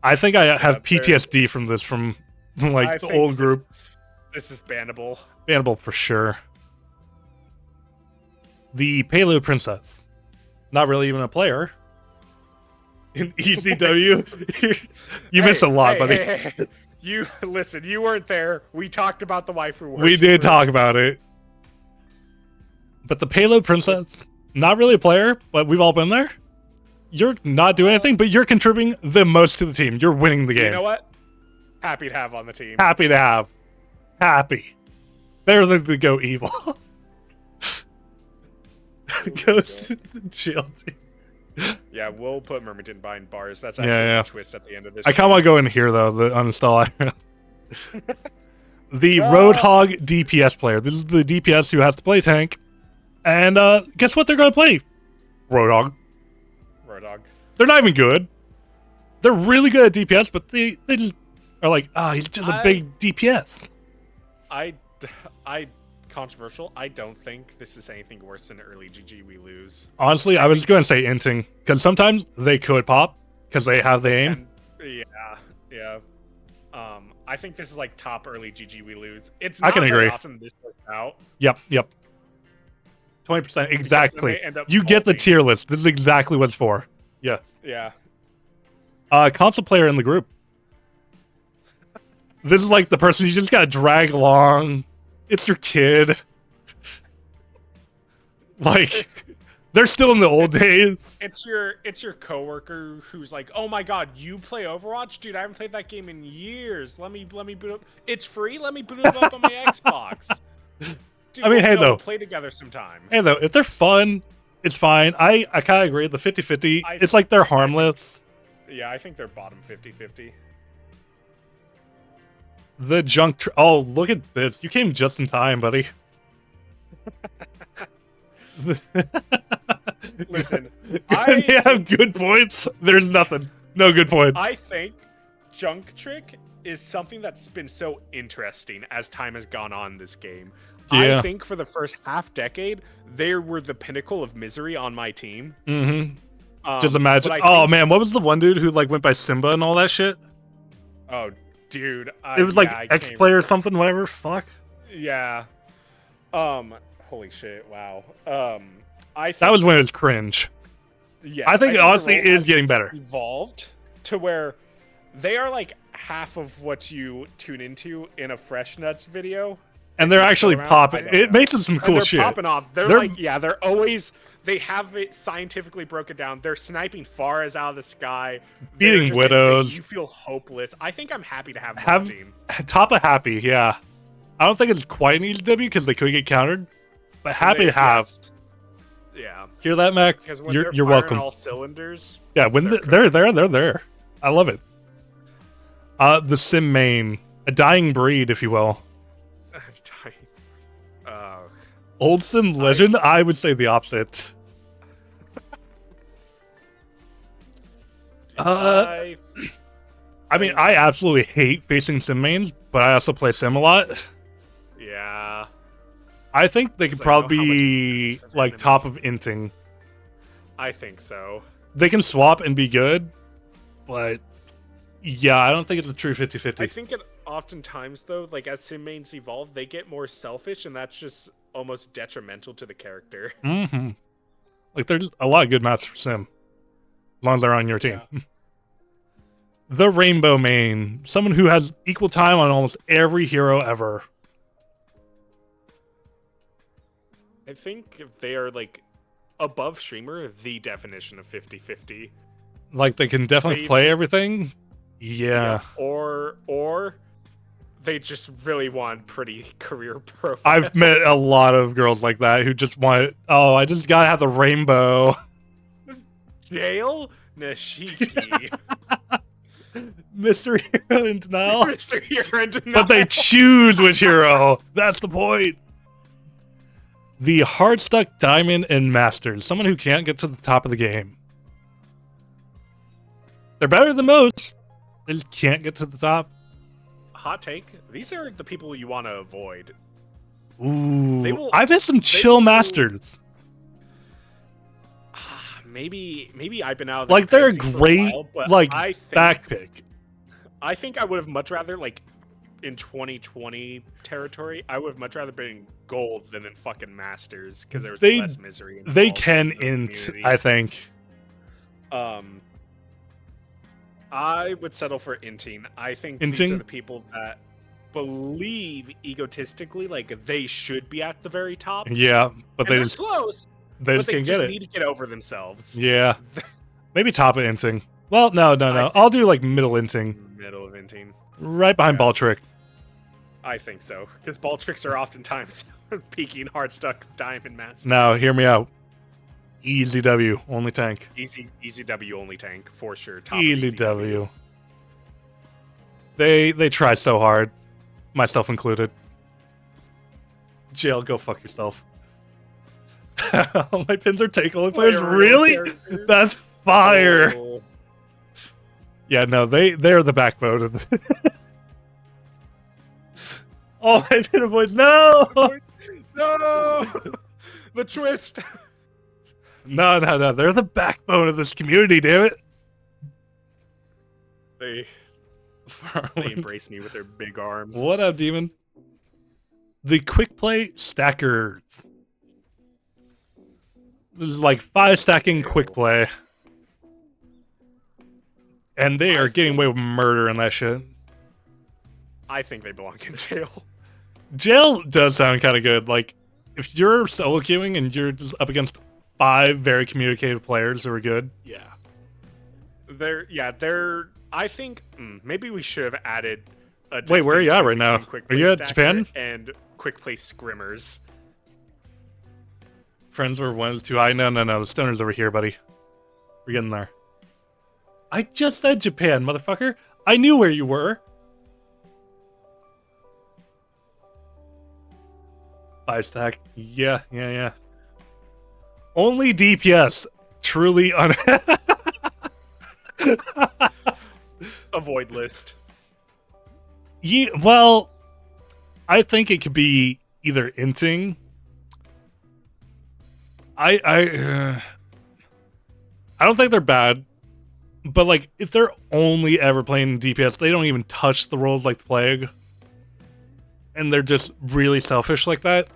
I think I have they're- PTSD from this, from like I the think old group. This is bannable. Bannable for sure. The Payload Princess. Not really even a player. In ECW. You missed a lot, buddy. Hey. You listen, you weren't there. We talked about the waifu We did talk about it. But the Payload Princess, not really a player, but we've all been there. You're not doing anything, but you're contributing the most to the team. You're winning the game. You know what? Happy to have on the team. Happy to have. Happy. Better than to go evil. Goes to the jail team. Yeah, we'll put Myrmidon behind bars. That's Yeah, actually yeah. a twist at the end of this. I kind of want to go in here, though, the uninstall. The Roadhog DPS player. This is the DPS who has to play tank. And guess what they're going to play? Roadhog. Roadhog. They're not even good. They're really good at DPS, but they just are like, he's just a big DPS. I controversial. I don't think this is anything worse than early GG we lose. Honestly, I was going to say inting, because sometimes they could pop, because they have the aim. And, yeah. I think this is like top early GG we lose. It's I not can very agree. often this works out. Yep. 20%, exactly. they end up You get the pulping. tier list. This is exactly what it's for. Yes. Yeah. Console player in the group. This is like the person you just gotta drag along. It's your kid. Like, they're still in the old days. It's your coworker who's like, "Oh my god, you play Overwatch? Dude, I haven't played that game in years. Let me boot up. It's free. Let me boot it up on my Xbox." Dude, I mean, hey, we'll though. play together sometime. Hey, though, if they're fun, it's fine. I kind of agree. The 50-50, I- it's like they're harmless. Yeah, I think they're bottom 50-50. The junk. Oh, look at this. You came just in time, buddy. Listen, They have good points. There's nothing. No good points. I think Junk Trick is something that's been so interesting as time has gone on this game. Yeah. I think for the first half decade, they were the pinnacle of misery on my team. Mm-hmm. Just imagine. but I Oh think- man, what was the one dude who like went by Simba and all that shit? Oh, dude. It was like X Play or something. Whatever. Fuck. Yeah. Holy shit! Wow. I think, That was when it was cringe. yes, I think it the honestly role is has getting better. Evolved to where they are like half of what you tune into in a Fresh Nuts video. And they're you actually scroll around, popping. I don't It know. makes it some And cool they're shit. popping off. They're They're- like, yeah, they're always. They have it scientifically broken down. They're sniping far as out of the sky. They're Beating just insane. widows. You feel hopeless. I think I'm happy to have them on Have the team. top of happy, yeah. I don't think it's quite an EW because they could get countered, but happy to have. Yes. Yeah, Hear that, Mac? because when You're they're you're firing welcome. all cylinders. Yeah, when they're they're there. I love it. The Sim main, a dying breed, if you will. Old Sim legend. I would say the opposite. I mean, I absolutely hate facing Sim mains, but I also play Sim a lot. yeah. I think they could It's like, oh, probably how much is be this for like the top of inting. I think so. They can swap and be good, but yeah, I don't think it's a true 50-50. I think it oftentimes though, like as sim mains evolve, they get more selfish, and that's just almost detrimental to the character. Mm-hmm. Like, there's a lot of good maps for Sim, as long as they're on your team. The Rainbow main, someone who has equal time on almost every hero ever. I think they are like above streamer, the definition of 50-50. Like, they can definitely They- play everything. Yeah. Or they just really want pretty career profile. I've met a lot of girls like that who just want, oh, I just gotta have the rainbow. Jail Nashiki. Mr. Hero in denial. Mr. Hero in denial. But they choose which hero. That's the point. The hard stuck diamond and masters. Someone who can't get to the top of the game. They're better than most. They just can't get to the top. Hot take. These are the people you want to avoid. Ooh. I miss some chill masters. Maybe I've been out of the Like, they're a fantasy for great, while, but like, I think, back pick. I think I would have much rather, like, in 2020 territory, I would have much rather been in gold than in fucking masters because there was less misery. They can in the int, community. I think. I would settle for inting. I think these are the people that believe egotistically like they should be at the very top. Yeah, but and they they're just close. They just but can't they get just it. need to get over themselves. Yeah, maybe top of inting. Well, no. I'll do like middle inting. Middle of inting. Right behind ball trick. I think so because ball tricks are oftentimes peaking hard stuck diamond master. Now, hear me out. Easy W, only tank. Easy W only tank for sure. Top Easy W. They try so hard, myself included. Jail, go fuck yourself. All my pins are takeaway players. Really? That's fire. Oh. Yeah, no, they're the backbone of the. Oh, my pin boys, no! No! The twist. No, they're the backbone of this community, damn it. They embrace me with their big arms. What up, Demon? The quick play stackers. This is like 5 stacking quick play. And they are getting away with murder and that shit. I think they belong in jail. Jail does sound kind of good. Like, if you're solo queuing and you're just up against 5 very communicative players who are good, yeah. They're. I think maybe we should have added a. Wait, where are you at right now? Are you at Japan? And quick play scrimmers. Friends were 1 too high. No. The stoner's over here, buddy. We're getting there. I just said Japan, motherfucker. I knew where you were. 5 stack. Yeah. Only DPS. Truly Avoid list. Yeah, well, I think it could be either inting. I don't think they're bad, but like if they're only ever playing DPS, they don't even touch the roles like the plague, and they're just really selfish like that.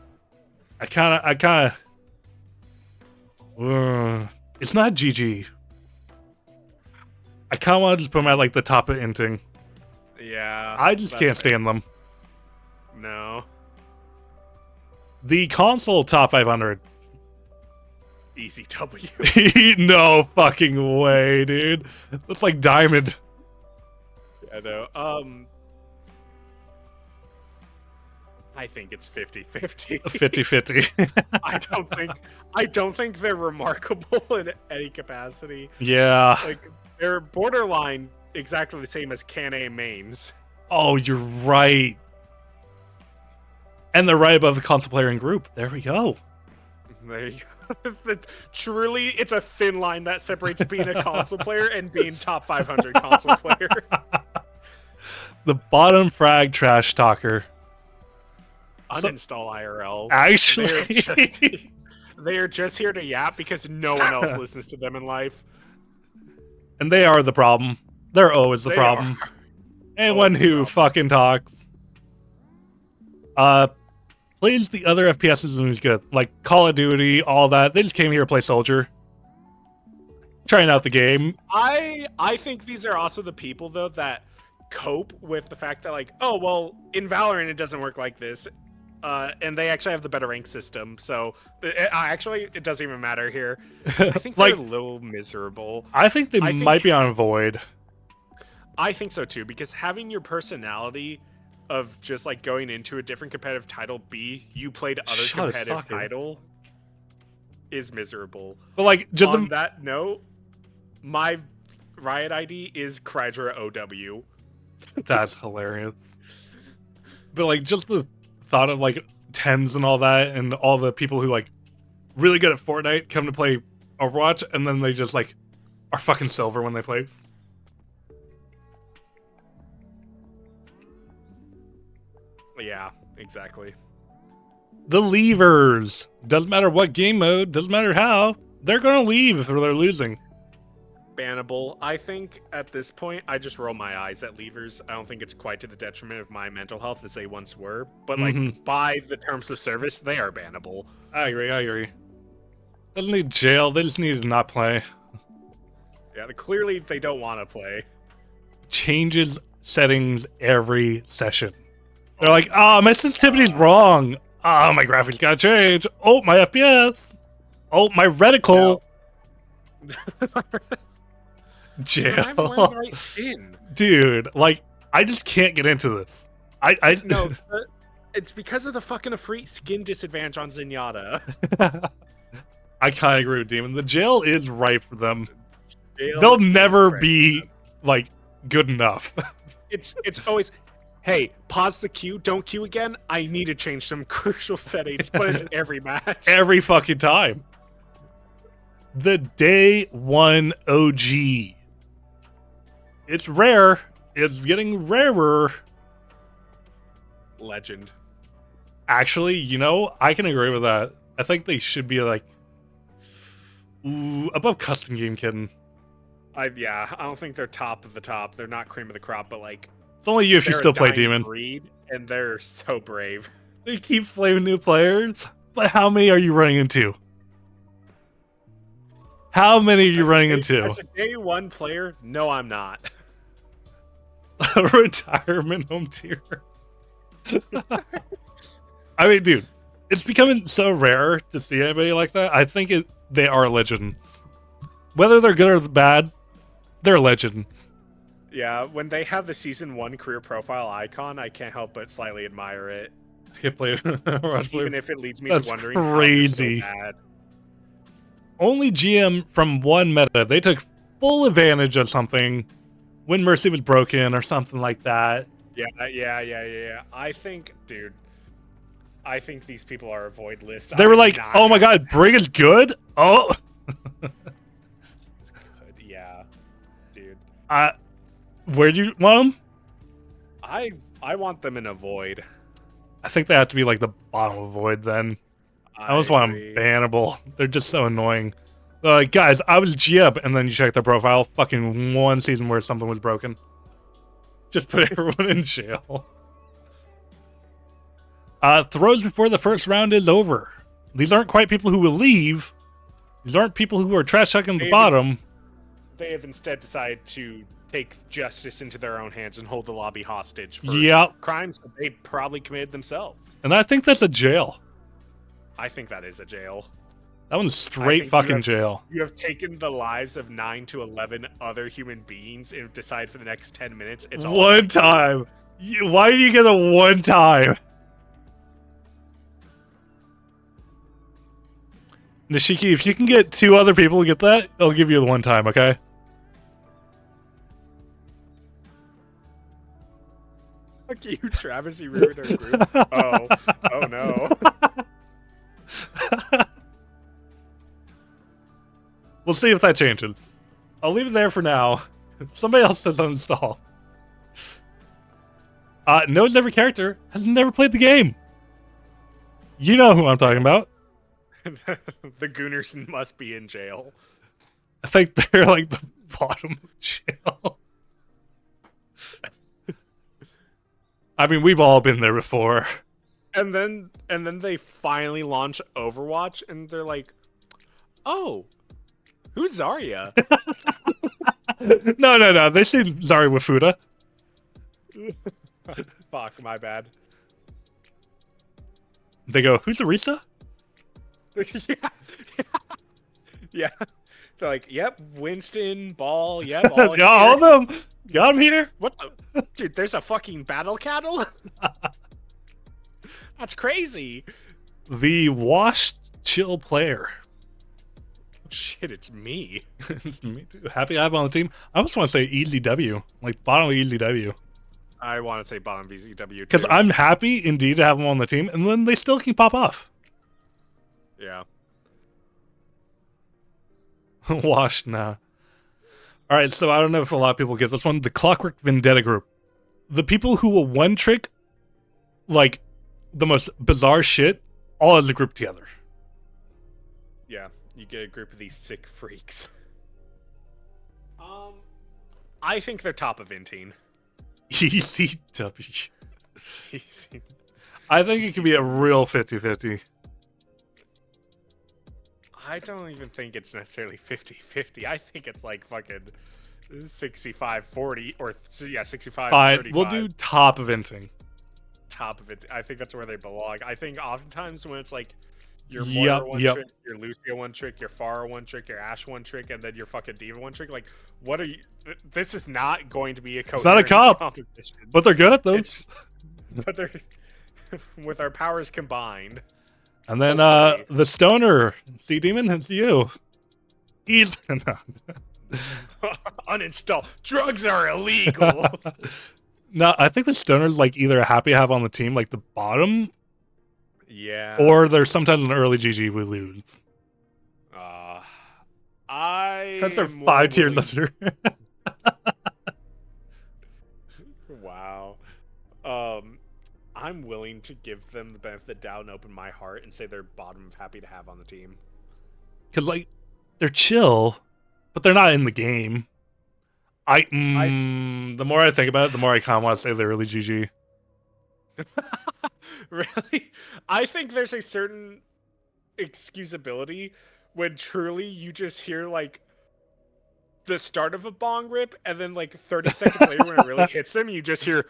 I kind of. It's not GG. I kind of want to just put them at like the top of inting. Yeah. I just can't stand them. No. The console top 500. Easy W. No fucking way, dude. That's like diamond. I know. I think it's 50-50. 50-50. I don't think they're remarkable in any capacity. Yeah. Like they're borderline exactly the same as Can-A mains. Oh, you're right. And they're right above the console player in group. There we go. There you go. Truly, it's a thin line that separates being a console player and being top 500 console player. The bottom frag trash talker. Uninstall IRL. Actually, they are just here to yap because no one else listens to them in life. And they are the problem. They're always the problem. Anyone who fucking talks. Plays the other FPSs and is good. Like Call of Duty, all that. They just came here to play Soldier. Trying out the game. I think these are also the people, though, that cope with the fact that, like, oh, well, in Valorant it doesn't work like this. And they actually have the better rank system, so it doesn't even matter here. I think like, they're a little miserable. I think they might be on Void. I think so too, because having your personality of just like going into a different competitive title be you played other competitive title is miserable. But like, just on that note, My Riot ID is Krydra OW. That's hilarious. But like just the thought of like tens and all that, and all the people who like really good at Fortnite come to play Overwatch, and then they just like are fucking silver when they play. Yeah, exactly. The leavers. Doesn't matter what game mode, doesn't matter how, they're gonna leave if they're losing. Bannable. I think at this point, I just roll my eyes at levers. I don't think it's quite to the detriment of my mental health as they once were. But like by the terms of service, they are bannable. I agree. Doesn't need jail, they just need to not play. Yeah, clearly they don't want to play. Changes settings every session. They're like, oh, my sensitivity's wrong. Oh, my graphics gotta change. Oh, my FPS. Oh, my reticle. No. Jail. I haven't wearing the right skin. Dude, like, I just can't get into this. No, it's because of the fucking free skin disadvantage on Zenyatta. I kind of agree with Demon. The jail is right for them. Jail They'll is never correct. be, like, good enough. It's always, hey, pause the queue, don't queue again. I need to change some crucial settings, but it's every match. Every fucking time. The day one OG. It's rare. It's getting rarer. Legend. Actually, you know, I can agree with that. I think they should be like above custom game kitten. I don't think they're top of the top. They're not cream of the crop, but like It's only you if you they're still a play dying Demon. breed, and they're so brave. They keep flaming new players, but how many are you running into? How many are you running into? As a day one player, no, I'm not. A retirement home tier. I mean, dude, it's becoming so rare to see anybody like that. I think they are legends. Whether they're good or bad, they're legends. Yeah, when they have the season 1 career profile icon, I can't help but slightly admire it. Hit play, Even if it leads me That's to wondering crazy. how they're so bad. Only GM from one meta, they took full advantage of something when Mercy was broken or something like that. Yeah. I think these people are a void list. They were like, oh my god, Brig is good? Oh. It's good. Yeah, dude. Where'd you want them? I want them in a void. I think they have to be like the bottom of Void then. I almost want them bannable. They're just so annoying. They're like, guys, I was GM, and then you check their profile, fucking one season where something was broken. Just put everyone in jail. Throws before the first round is over. These aren't quite people who will leave. These aren't people who are trash talking the bottom. They have instead decided to take justice into their own hands and hold the lobby hostage for crimes that they probably committed themselves. And I think that's a jail. I think that is a jail. That one's straight fucking jail. You have taken the lives of 9 to 11 other human beings and decide for the next 10 minutes it's all one time. Why do you get a one time? Nishiki, if you can get 2 other people to get that, I'll give you the one time, okay? Fuck you, Travis, you ruined our group. Oh no. We'll see if that changes. I'll leave it there for now. Somebody else says uninstall. Knows every character, has never played the game. You know who I'm talking about. The Gunnarsson must be in jail. I think they're like the bottom of jail. I mean, we've all been there before. And then they finally launch Overwatch, and they're like, "Oh, who's Zarya?" No. They say Zari Wafuda. Fuck, my bad. They go, who's Arisa? Yeah. They're like, "Yep, Winston, Ball, yep, all All of here." them. Got him here. What the? Dude, there's a fucking battle cattle? That's crazy. The washed chill player. shit, it's me. Me too. Happy I have on the team. I almost want to say easy W, like bottom of easy W, I want to say bottom VZW because too. I'm happy indeed to have them on the team, and then they still can pop off. Yeah. Wash, nah. All right, so I don't know if a lot of people get this one. The Clockwork Vendetta group, the people who will one trick, like the most bizarre shit, all as a group together. Yeah, you get a group of these sick freaks. I think they're top of Intine. Easy W. Easy. I think it could be a real 50-50. I don't even think it's necessarily 50-50. I think it's like fucking 65-40 or yeah, 65-35. Fine, we'll do top of inting. Top of it. I think that's where they belong. I think oftentimes when it's like your Yep, Moira one yep. trick, your Lucio one trick, your Pharah one trick, your Ashe one trick, and then your fucking Diva one trick, like what are you? This is not going to be a It's not a coherent comp, composition. but they're good at those. But they're with our powers combined. And then Okay. the stoner, Sea Demon, it's you. Easy. Uninstall. Drugs are illegal. No, I think the stoner's like either happy to have on the team, like the bottom, Yeah. or there's sometimes an early GG we lose. I. Because they're am more 5 tiers willing- under. Wow. I'm willing to give them the benefit of the doubt and open my heart and say they're bottom of happy to have on the team. Because, like, they're chill, but they're not in the game. The more I think about it, the more I kind of want to say they're early GG. Really? I think there's a certain excusability when truly you just hear like the start of a bong rip and then like 30 seconds later when it really hits them, you just hear,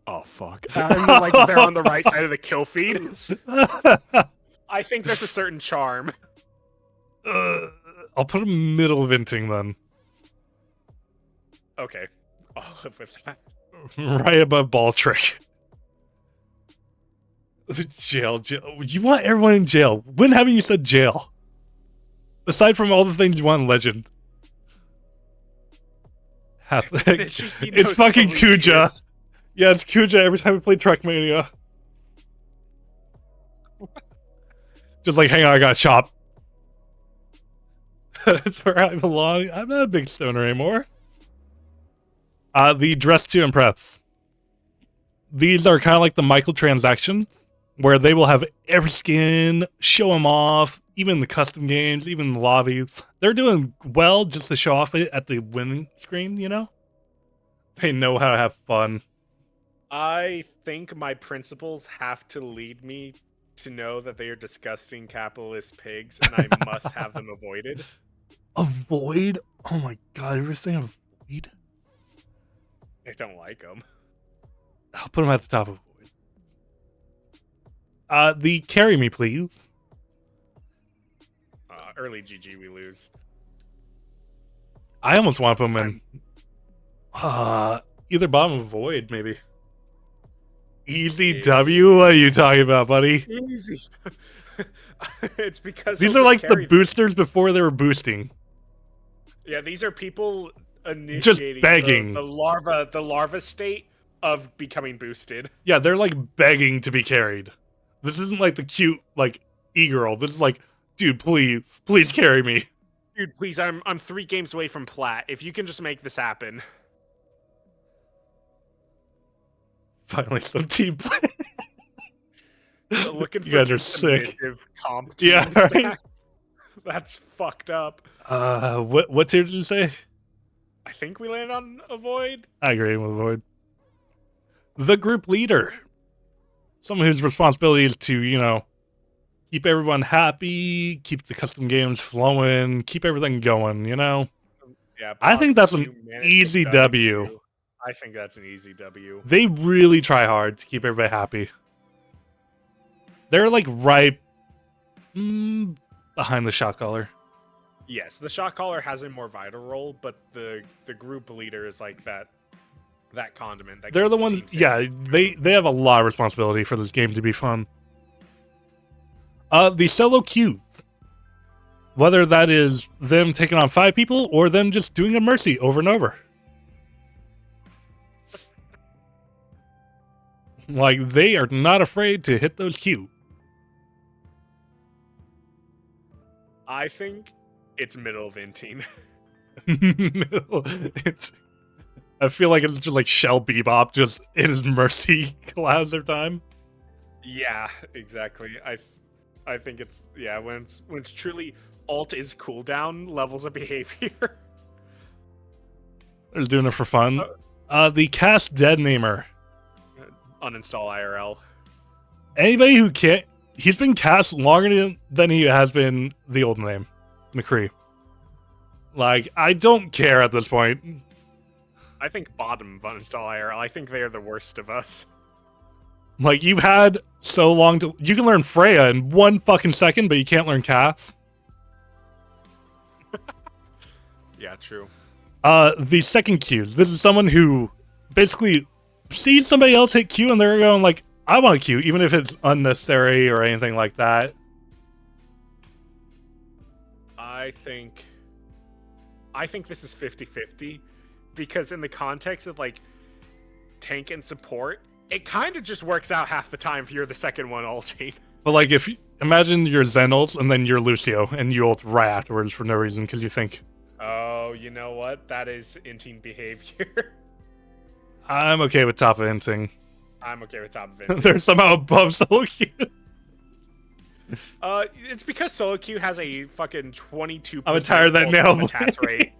oh fuck. And then, like they're on the right side of the kill feed. I think there's a certain charm. I'll put a middle venting then. Okay. I'll live with that. Right above ball trick. Jail. You want everyone in jail. When haven't you said jail? Aside from all the things you want in Legend. It's fucking Kuja. Yeah, it's Kuja every time we play Truckmania. Just like, hang on, I got shop. That's where I belong. I'm not a big stoner anymore. The dress to impress. These are kind of like the microtransactions, where they will have every skin, show them off, even the custom games, even the lobbies. They're doing well just to show off it at the winning screen, you know? They know how to have fun. I think my principles have to lead me to know that they are disgusting capitalist pigs and I must have them avoided. Avoid? Oh my god, you were saying avoid? I don't like them. I'll put them at the top of avoid. The carry me, please. Early GG, we lose. I almost want to put them in. Either bottom of void, maybe. Easy W? What are you talking about, buddy? Easy. It's because These they'll are like just the carry them. boosters before they were boosting. Yeah, these are people initiating begging. the larva state of becoming boosted. Yeah, they're like begging to be carried. This isn't like the cute, like, e-girl. This is like, dude, please carry me. Dude, please, I'm 3 games away from plat. If you can just make this happen. Finally, some team play. Looking for You guys are sick. submissive comp team Yeah, stats. right? That's fucked up. What tier did you say? I think we landed on avoid. I agree with Void. The group leader. Someone whose responsibility is to, you know, keep everyone happy, keep the custom games flowing, keep everything going, you know? Yeah, I think that's possibly an manage easy W. I think that's an easy W. They really try hard to keep everybody happy. They're like right behind the shot caller. Yes, the shot caller has a more vital role, but the group leader is like that condiment. That They're keeps the team ones, safe. yeah, they have a lot of responsibility for this game to be fun. The solo queues. Whether that is them taking on 5 people or them just doing a mercy over and over. Like, they are not afraid to hit those Q. I think it's middle of inting. I feel like it's just like Shell Bebop, just in his mercy clouds every time. Yeah, exactly. I think it's when it's truly alt is cooldown levels of behavior. They're just doing it for fun. The cast dead namer. Uninstall IRL. Anybody who can't, he's been cast longer than he has been the old name, McCree. Like, I don't care at this point. I think bottom of uninstall IRL. I think they are the worst of us. Like, you've had so long to, you can learn Freya in 1 fucking second, but you can't learn Cass. Yeah, true. The second Qs. This is someone who basically sees somebody else hit Q and they're going like, I want a Q, even if it's unnecessary or anything like that. I think this is 50-50 because in the context of like tank and support, it kind of just works out half the time if you're the second one ulting. But like, if you imagine you're Zen ult and then you're Lucio and you ult right afterwards for no reason because you think, oh, you know what? That is inting behavior. I'm okay with top of inting. I'm okay with top of inting. They're somehow above solo Q. It's because solo Q has a fucking 22%. I'm tired of that now. Attach rate.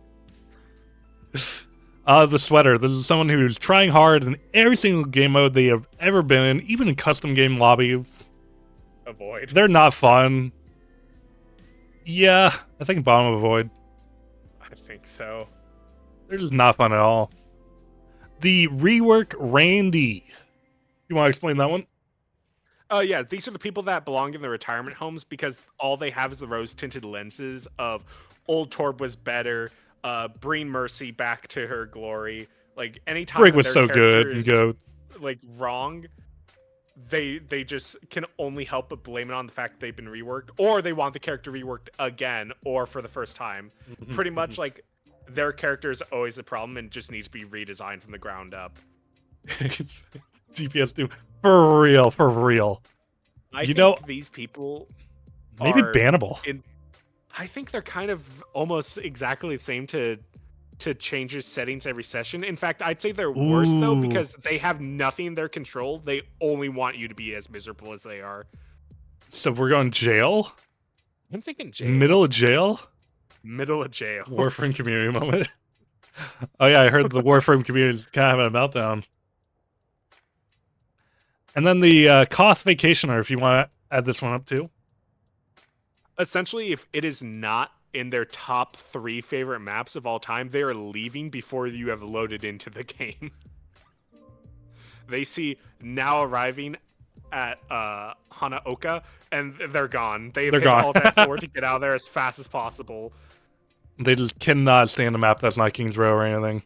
The sweater. This is someone who's trying hard in every single game mode they have ever been in, even in custom game lobbies. Avoid. They're not fun. Yeah, I think bottom of avoid. I think so. They're just not fun at all. The rework Randy. You want to explain that one? Yeah, these are the people that belong in the retirement homes because all they have is the rose-tinted lenses of old Torb was better, bring Mercy back to her glory. Like, anytime Brig that was their so character good. is, Go. like, wrong, they just can only help but blame it on the fact that they've been reworked, or they want the character reworked again, or for the first time. Pretty much, like, their character is always a problem and just needs to be redesigned from the ground up. DPS do for real, for real. I you think know, these people maybe are bannable. I think they're kind of almost exactly the same to change his settings every session. In fact, I'd say they're worse though because they have nothing in their control. They only want you to be as miserable as they are. So we're going jail? I'm thinking jail. Middle of jail? Middle of jail. Warframe community moment. Oh yeah, I heard the Warframe community is kind of having a meltdown. And then the Koth Vacationer, if you want to add this one up too. Essentially, if it is not in their top 3 favorite maps of all time, they are leaving before you have loaded into the game. They see now arriving at Hanaoka, and they're gone. They're hit gone. all that forward to get out of there as fast as possible. They just cannot stand a map that's not King's Row or anything.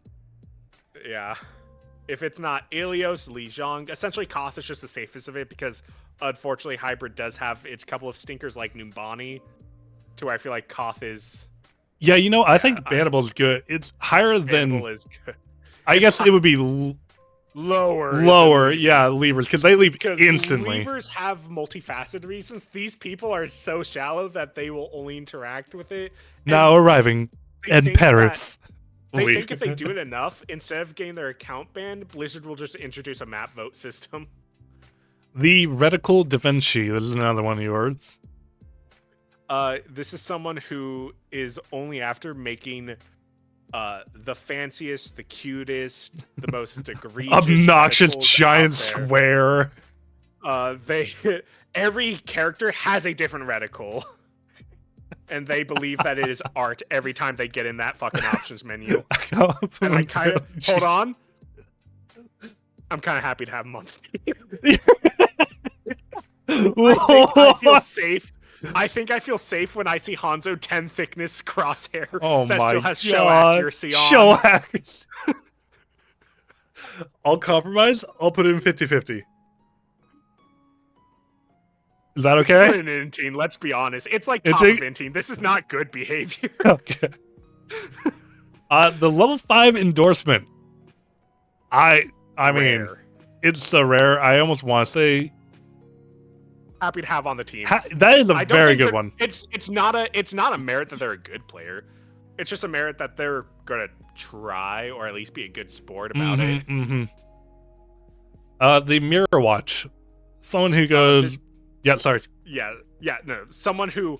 Yeah. If it's not Ilios, Lijiang, essentially Koth is just the safest of it because unfortunately Hybrid does have its couple of stinkers like Numbani, to where I feel like Koth is... Yeah, you know, I think Bannable is good. It's higher than... Bannable is good. I guess it would be lower. Yeah, Levers, because they leave instantly. Levers have multifaceted reasons. These people are so shallow that they will only interact with it. Now arriving in Paris. They think if they do it enough, instead of getting their account banned, Blizzard will just introduce a map vote system. The Reticle Da Vinci. This is another one of yours. This is someone who is only after making the fanciest, the cutest, the most egregious, obnoxious reticles giant out square. there. Every character has a different reticle. And they believe that it is art every time they get in that fucking options menu. And I kind of hold on. I'm kind of happy to have them on. I feel safe. I think I feel safe when I see Hanzo 10 thickness crosshair that still has show accuracy on. Show accuracy. I'll compromise. I'll put it in 50-50. Is that okay? An inting, let's be honest. It's like It's top a- of inting. This is not good behavior. Okay. The level 5 endorsement. I mean, Rare. it's so rare. I almost want to say Happy to have on the team. that is a I don't very think good that- one. It's not a merit that they're a good player. It's just a merit that they're gonna try or at least be a good sport about it. The mirror watch. Someone who goes, yeah, sorry. Yeah, no. Someone who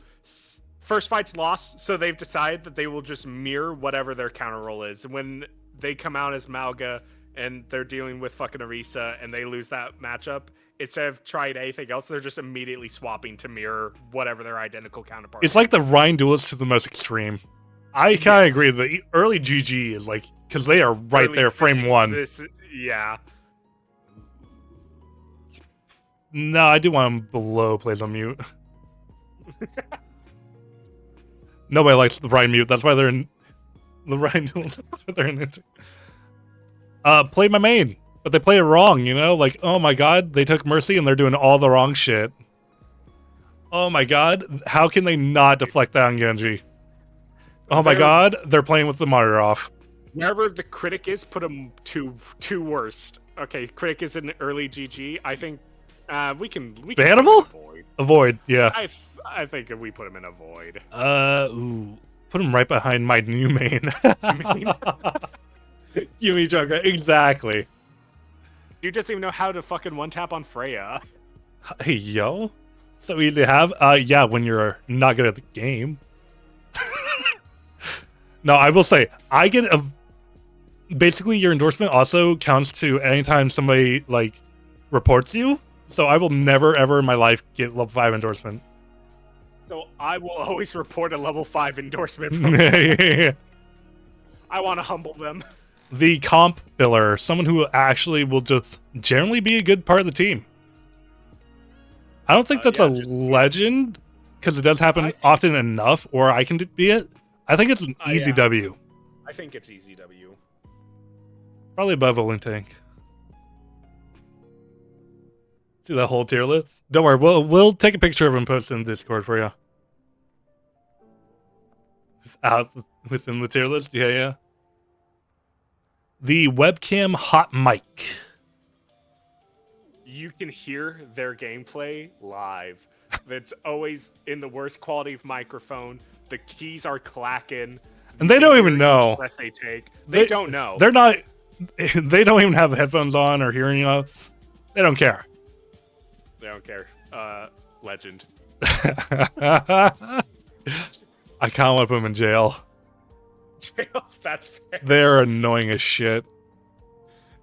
first fight's lost, so they've decided that they will just mirror whatever their counter roll is. When they come out as Malga and they're dealing with fucking Orisa and they lose that matchup, instead of trying anything else, they're just immediately swapping to mirror whatever their identical counterpart It's like the is. Rhine duelist to the most extreme. I kind of Yes. agree. The early GG is like, because they are right Early- there, frame one. Yeah. No, I do want them below plays on mute. Nobody likes the Rhine mute. That's why they're in the Rhine duelist. That's why they're in it. Play my main, but they play it wrong, you know? Like, oh my god, they took Mercy and they're doing all the wrong shit. Oh my god, how can they not deflect that on Genji? Oh my They're- god, they're playing with the monitor off. Wherever the critic is, put them to worst. Okay, critic is an early GG. I think we can Bannable? put him in a void. Avoid, yeah. I think if we put him in a void. Ooh. Put him right behind my new main. Yumi Chakra, exactly. You just even know how to fucking one tap on Freya. Hey, yo. So easy to have. Yeah, when you're not good at the game. No, I will say, I get a... Basically, your endorsement also counts to anytime somebody, like, reports you. So I will never, ever in my life get level 5 endorsement. So I will always report a level 5 endorsement from them. I want to humble them. The comp filler, someone who actually will just generally be a good part of the team. I don't think that's yeah, a just- legend, because it does happen I think- often enough, or I can be it. I think it's an easy yeah. W. I think it's easy W. Probably above Olin Tank. See that whole tier list? Don't worry, we'll take a picture of it and post it in Discord for you. Out within the tier list, yeah. The webcam hot mic. You can hear their gameplay live. That's always in the worst quality of microphone. The keys are clacking. And they don't even know. Each breath they take. They don't know. They're not. They don't even have headphones on or hearing us. They don't care. They don't care. Legend. I kind of want to put them in jail. That's fair. They're annoying as shit.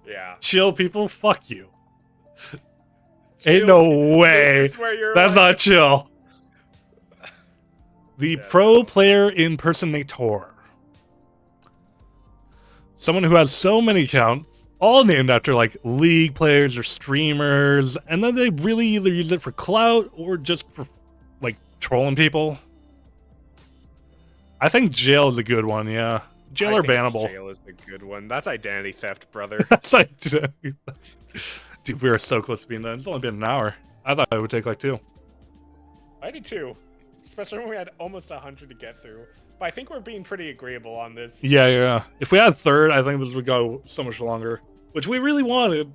Yeah. Chill, people. Fuck you. Ain't no way. This is where you're That's like- not chill. The pro player impersonator. Someone who has so many accounts, all named after like league players or streamers, and then they really either use it for clout or just for like trolling people. I think jail is a good one, yeah. Jail I or think bannable. Jail is a good one. That's identity theft, brother. That's like, dude, we are so close to being done. It's only been an hour. I thought it would take like 2. I did too. Especially when we had almost 100 to get through. But I think we're being pretty agreeable on this. Yeah. If we had third, I think this would go so much longer, which we really wanted.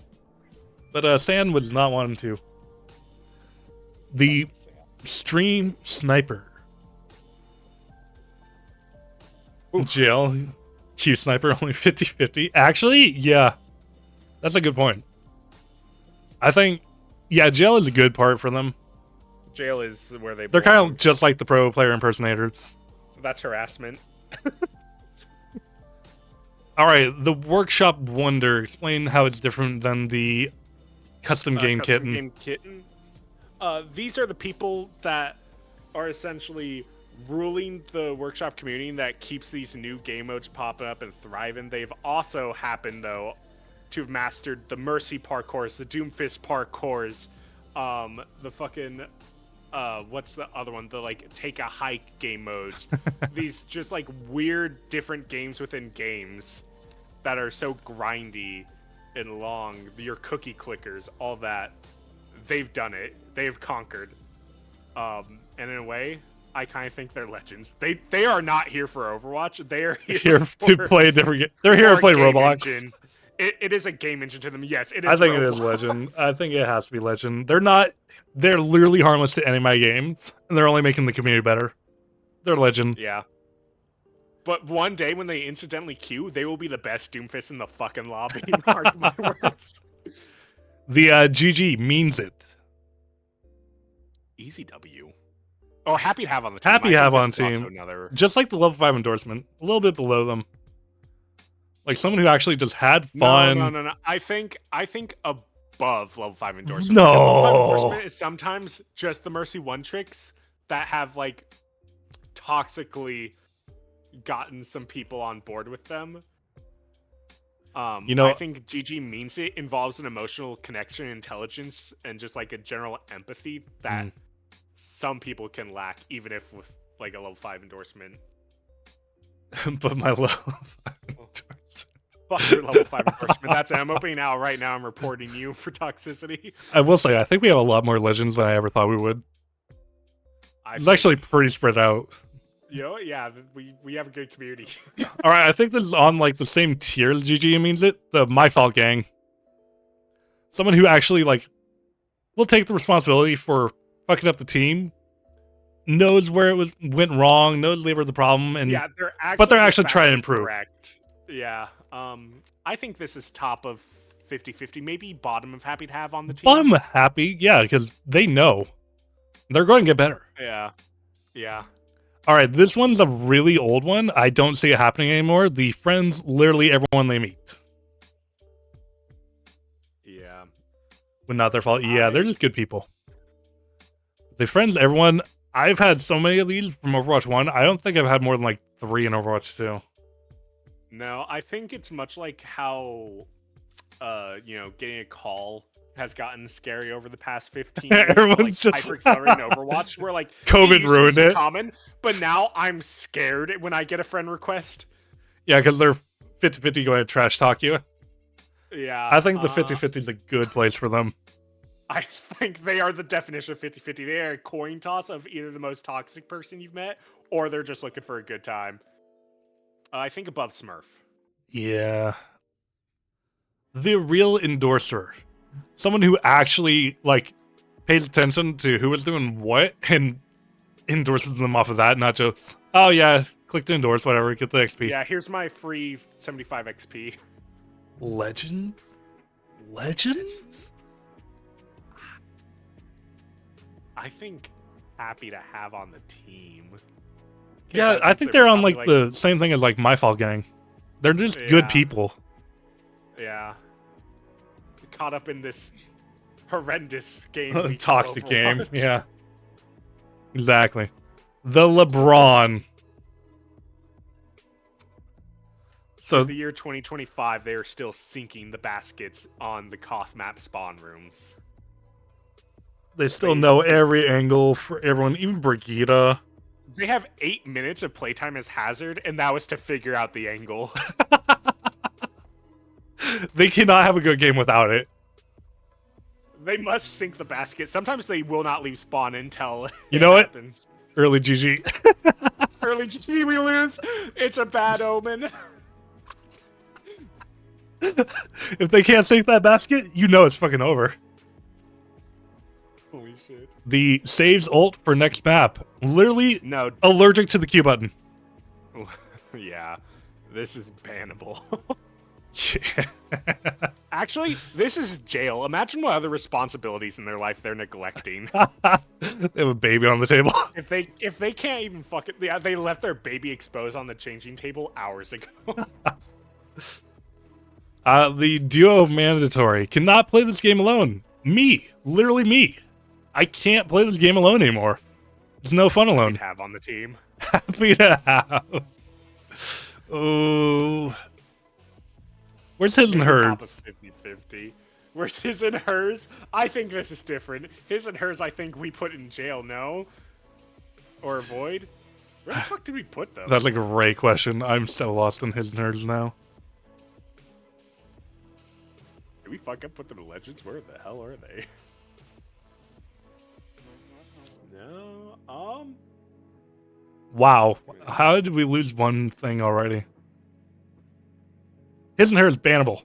But Sand was not wanting to. The stream sniper. Jail. Q sniper only 50-50. Actually, yeah. That's a good point. I think, yeah, jail is a good part for them. Jail is where they They're belong. kind of just like the pro player impersonators. That's harassment. All right, the workshop wonder. Explain how it's different than the custom game Custom kitten. Game kitten. These are the people that are essentially ruling the workshop community that keeps these new game modes popping up and thriving. They've also happened though to have mastered the Mercy parkours, the Doomfist parkours, the fucking what's the other one? The like take a hike game modes. These just like weird different games within games that are so grindy and long. Your cookie clickers, all that. They've done it. They've conquered. And in a way, I kind of think they're legends. They are not here for Overwatch. They are Here for, to play a different game. They're here for to a play game Roblox. engine. It is a game engine to them. Yes, it is. I think it is Roblox. Legend. I think it has to be Legend. They're not. They're literally harmless to any of my games, and they're only making the community better. They're Legends. Yeah. But one day when they incidentally queue, they will be the best Doomfist in the fucking lobby. Mark my words. The GG means it. Easy W. Oh, happy to have on the team. Happy I to think have this on is also team. Another... Just like the level 5 endorsement, a little bit below them. Like someone who actually just had fun. No. I think above level 5 endorsement. No. Because level 5 endorsement is sometimes just the Mercy 1 tricks that have like toxically gotten some people on board with them. You know, I think GG means it involves an emotional connection, intelligence, and just like a general empathy that some people can lack, even if with like a level 5 endorsement. but my level 5 Fuck your level 5 endorsement. That's it. I'm opening now. Right now, I'm reporting you for toxicity. I will say, I think we have a lot more Legends than I ever thought we would. It's actually pretty spread out. Yeah, we have a good community. All right, I think this is on like the same tier as GG means it. The My Fault Gang. Someone who actually like will take the responsibility for fucking up the team, knows where it went wrong, knows they were the problem, and yeah, they're actually trying to improve. Correct. Yeah. I think this is top of 50-50, maybe bottom of happy to have on the team. Bottom of happy, yeah, because they know they're going to get better. Yeah. All right, this one's a really old one. I don't see it happening anymore. The friends, literally everyone they meet. Yeah. When not their fault. Yeah, they're just good people. The friends, everyone. I've had so many of these from Overwatch 1. I don't think I've had more than like 3 in Overwatch 2. No, I think it's much like how, getting a call has gotten scary over the past 15 years. Everyone's just hyper-accelerating Overwatch, where like COVID ruined it. Common, but now I'm scared when I get a friend request. Yeah, because they're 50-50 going to trash talk you. Yeah. I think the 50-50 is a good place for them. I think they are the definition of 50-50. They are a coin toss of either the most toxic person you've met, or they're just looking for a good time. I think above Smurf. Yeah. The real endorser. Someone who actually, like, pays attention to who is doing what and endorses them off of that, not just, oh yeah, click to endorse, whatever, get the XP. Yeah, here's my free 75 XP. Legends? Legends? I think happy to have on the team. Yeah, I think they're on, like, the same thing as, like, My Fault Gang. They're just good people. Yeah. Caught up in this horrendous game. Toxic game, yeah. Exactly. The LeBron. So in the year 2025, they are still sinking the baskets on the Koth map spawn rooms. They still know every angle for everyone, even Brigitte. They have 8 minutes of playtime as Hazard, and that was to figure out the angle. They cannot have a good game without it. They must sink the basket. Sometimes they will not leave spawn until you know what? Happens. Early GG. Early GG, we lose. It's a bad omen. If they can't sink that basket, you know it's fucking over. Holy shit. The saves ult for next map. Literally allergic to the Q button. Yeah. This is bannable. Yeah. Actually, this is jail. Imagine what other responsibilities in their life they're neglecting. They have a baby on the table. If they can't even fucking... Yeah, they left their baby exposed on the changing table hours ago. The duo mandatory. Cannot play this game alone. Me. Literally me. I can't play this game alone anymore. There's no fun alone. Have on the team. Happy to have. Oh. Where's his and hers? Top of 50-50. Where's his and hers? I think this is different. His and hers, I think we put in jail, no? Or avoid? Where the fuck did we put them? That's a great question. I'm so lost in his and hers now. Did we fuck up put them in Legends? Where the hell are they? No. Wow. How did we lose one thing already? His and her is bannable.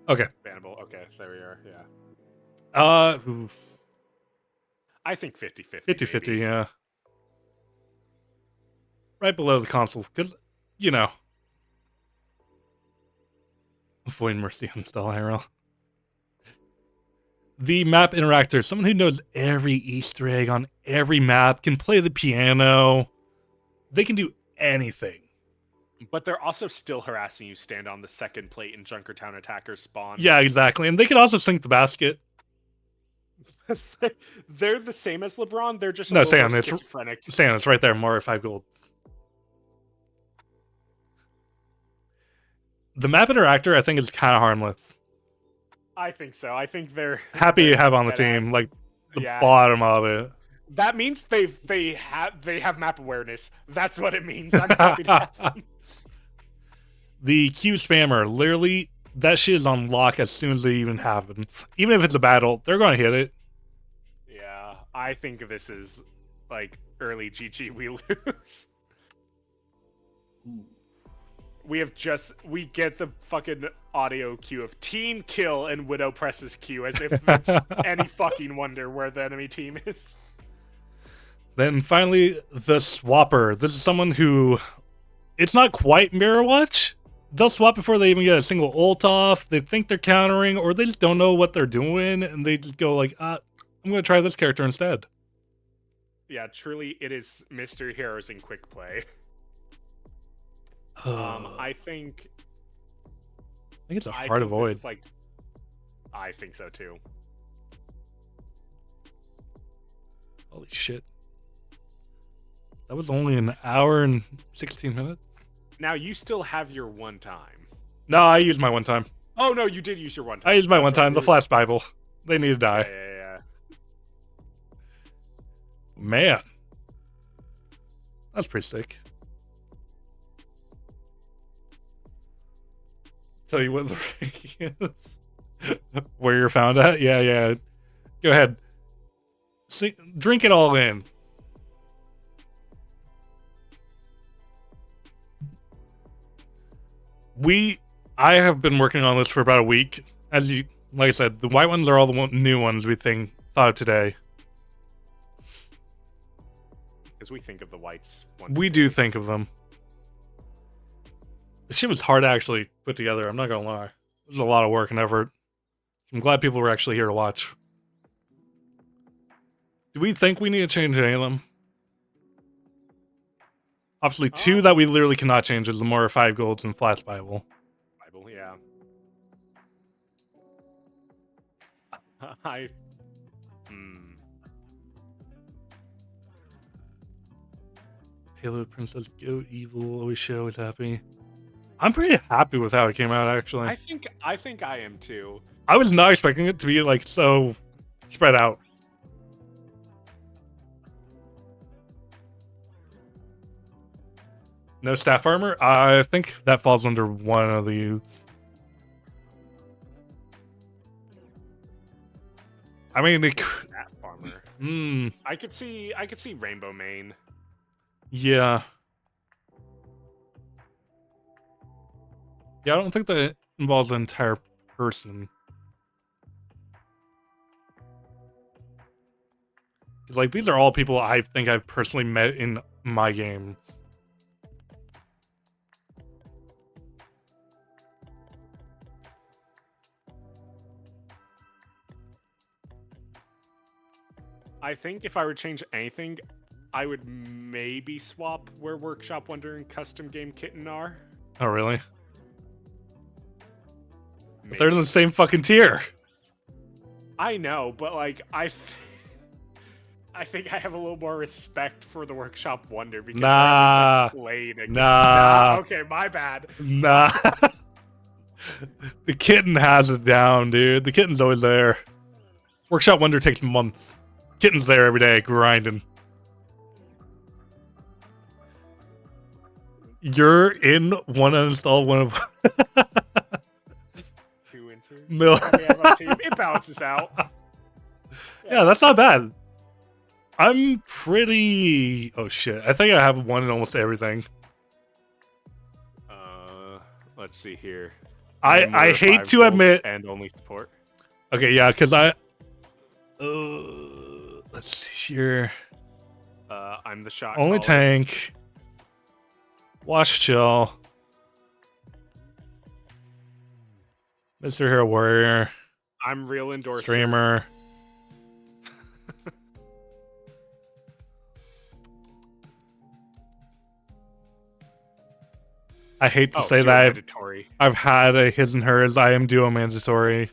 Okay. Bannable. Okay, there we are. Yeah. Oof. I think 50-50. 50-50, maybe. yeah. Right below the console, because, you know. Avoid Mercy install arrow. The map interactor, someone who knows every Easter egg on every map, can play the piano. They can do anything. But they're also still harassing you. Stand on the second plate in Junkertown attackers spawn. Yeah, exactly. And they can also sink the basket. They're the same as LeBron. They're just a No, little Sam, more it's schizophrenic. Sam, it's right there. Mario 5 gold. The map interactor, I think, is kind of harmless. I think so. I think they're Happy they're to have on the dead team, ass. like the Yeah. bottom of it. That means they have map awareness. That's what it means. I'm happy to have them. The Q spammer, literally, that shit is on lock as soon as it even happens. Even if it's a battle, they're going to hit it. Yeah, I think this is like early GG. We lose. We get the fucking audio cue of team kill and Widow presses Q as if it's any fucking wonder where the enemy team is. Then finally, the swapper. This is someone who, it's not quite Mirror Watch. They'll swap before they even get a single ult off. They think they're countering, or they just don't know what they're doing, and they just go like, I'm going to try this character instead. Yeah, truly, it is Mr. Heroes in quick play. I think it's a I hard think avoid. this is like, I think so too. Holy shit. That was only an hour and 16 minutes? Now you still have your one time. No, I used my one time. Oh no, you did use your one time. I used my That's one right, time, the yours- Flash Bible. They need to die. Yeah. Man. That's pretty sick. Tell you what the rank is. Where you're found at? Yeah. Go ahead. Drink it all in. I have been working on this for about a week. Like I said, the white ones are all the new ones we thought of today. Because we think of the whites. Once We do think of them. This shit was hard to actually put together, I'm not gonna lie. It was a lot of work and effort. I'm glad people were actually here to watch. Do we think we need to change any of them? Obviously, two that we literally cannot change is the Lamora 5 golds and Flash Bible. Bible, yeah. Halo Princess Go Evil, always shit, always happy. I'm pretty happy with how it came out, actually. I think I am too. I was not expecting it to be like so spread out. No staff armor? I think that falls under one of these. I mean, Staff armor. I could see Rainbow Mane. Yeah. Yeah, I don't think that involves the entire person. Because, like, these are all people I think I've personally met in my games. I think if I were to change anything, I would maybe swap where Workshop Wonder and Custom Game Kitten are. Oh, really? Maybe. They're in the same fucking tier. I know, but like I think I have a little more respect for the Workshop Wonder because Nah. they're played against. Nah. Okay, my bad. Nah. The kitten has it down, dude. The kitten's always there. Workshop Wonder takes months. Kitten's there every day, grinding. You're in one uninstall, one of... Two into. Mill. We have our team. It balances out. Yeah, that's not bad. I'm pretty... Oh, shit. I think I have one in almost everything. Let's see here. I hate 5 to volts admit... and only support. Okay, yeah, because I... let's see here. I'm the shot Only caller. tank. Wash chill. Mr. Hero Warrior. I'm real endorser. Streamer. I hate to say duo that mandatory. I've had a his and hers. I am duo mandatory.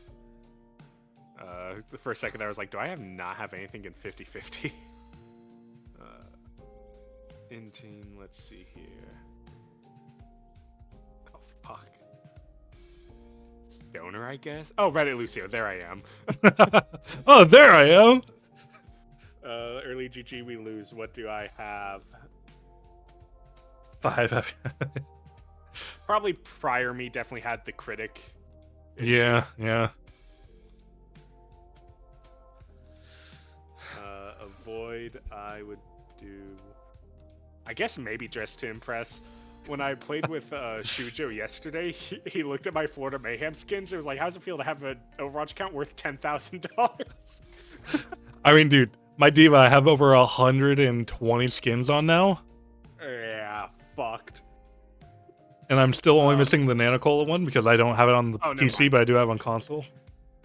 For a second, I was like, do I not have anything in 50-50? In team, let's see here. Oh, fuck. Stoner, I guess? Oh, Reddit Lucio, there I am. Oh, there I am. Early GG, we lose. What do I have? 5. Probably prior me definitely had the critic. Yeah. Avoid, I would do... I guess maybe just to impress. When I played with Shujo yesterday, he looked at my Florida Mayhem skins. It was like, how's it feel to have an Overwatch account worth $10,000? I mean, dude, my diva, I have over 120 skins on now. Yeah, fucked. And I'm still only missing the Nanocola one because I don't have it on the never PC, mind. but I do have it on console.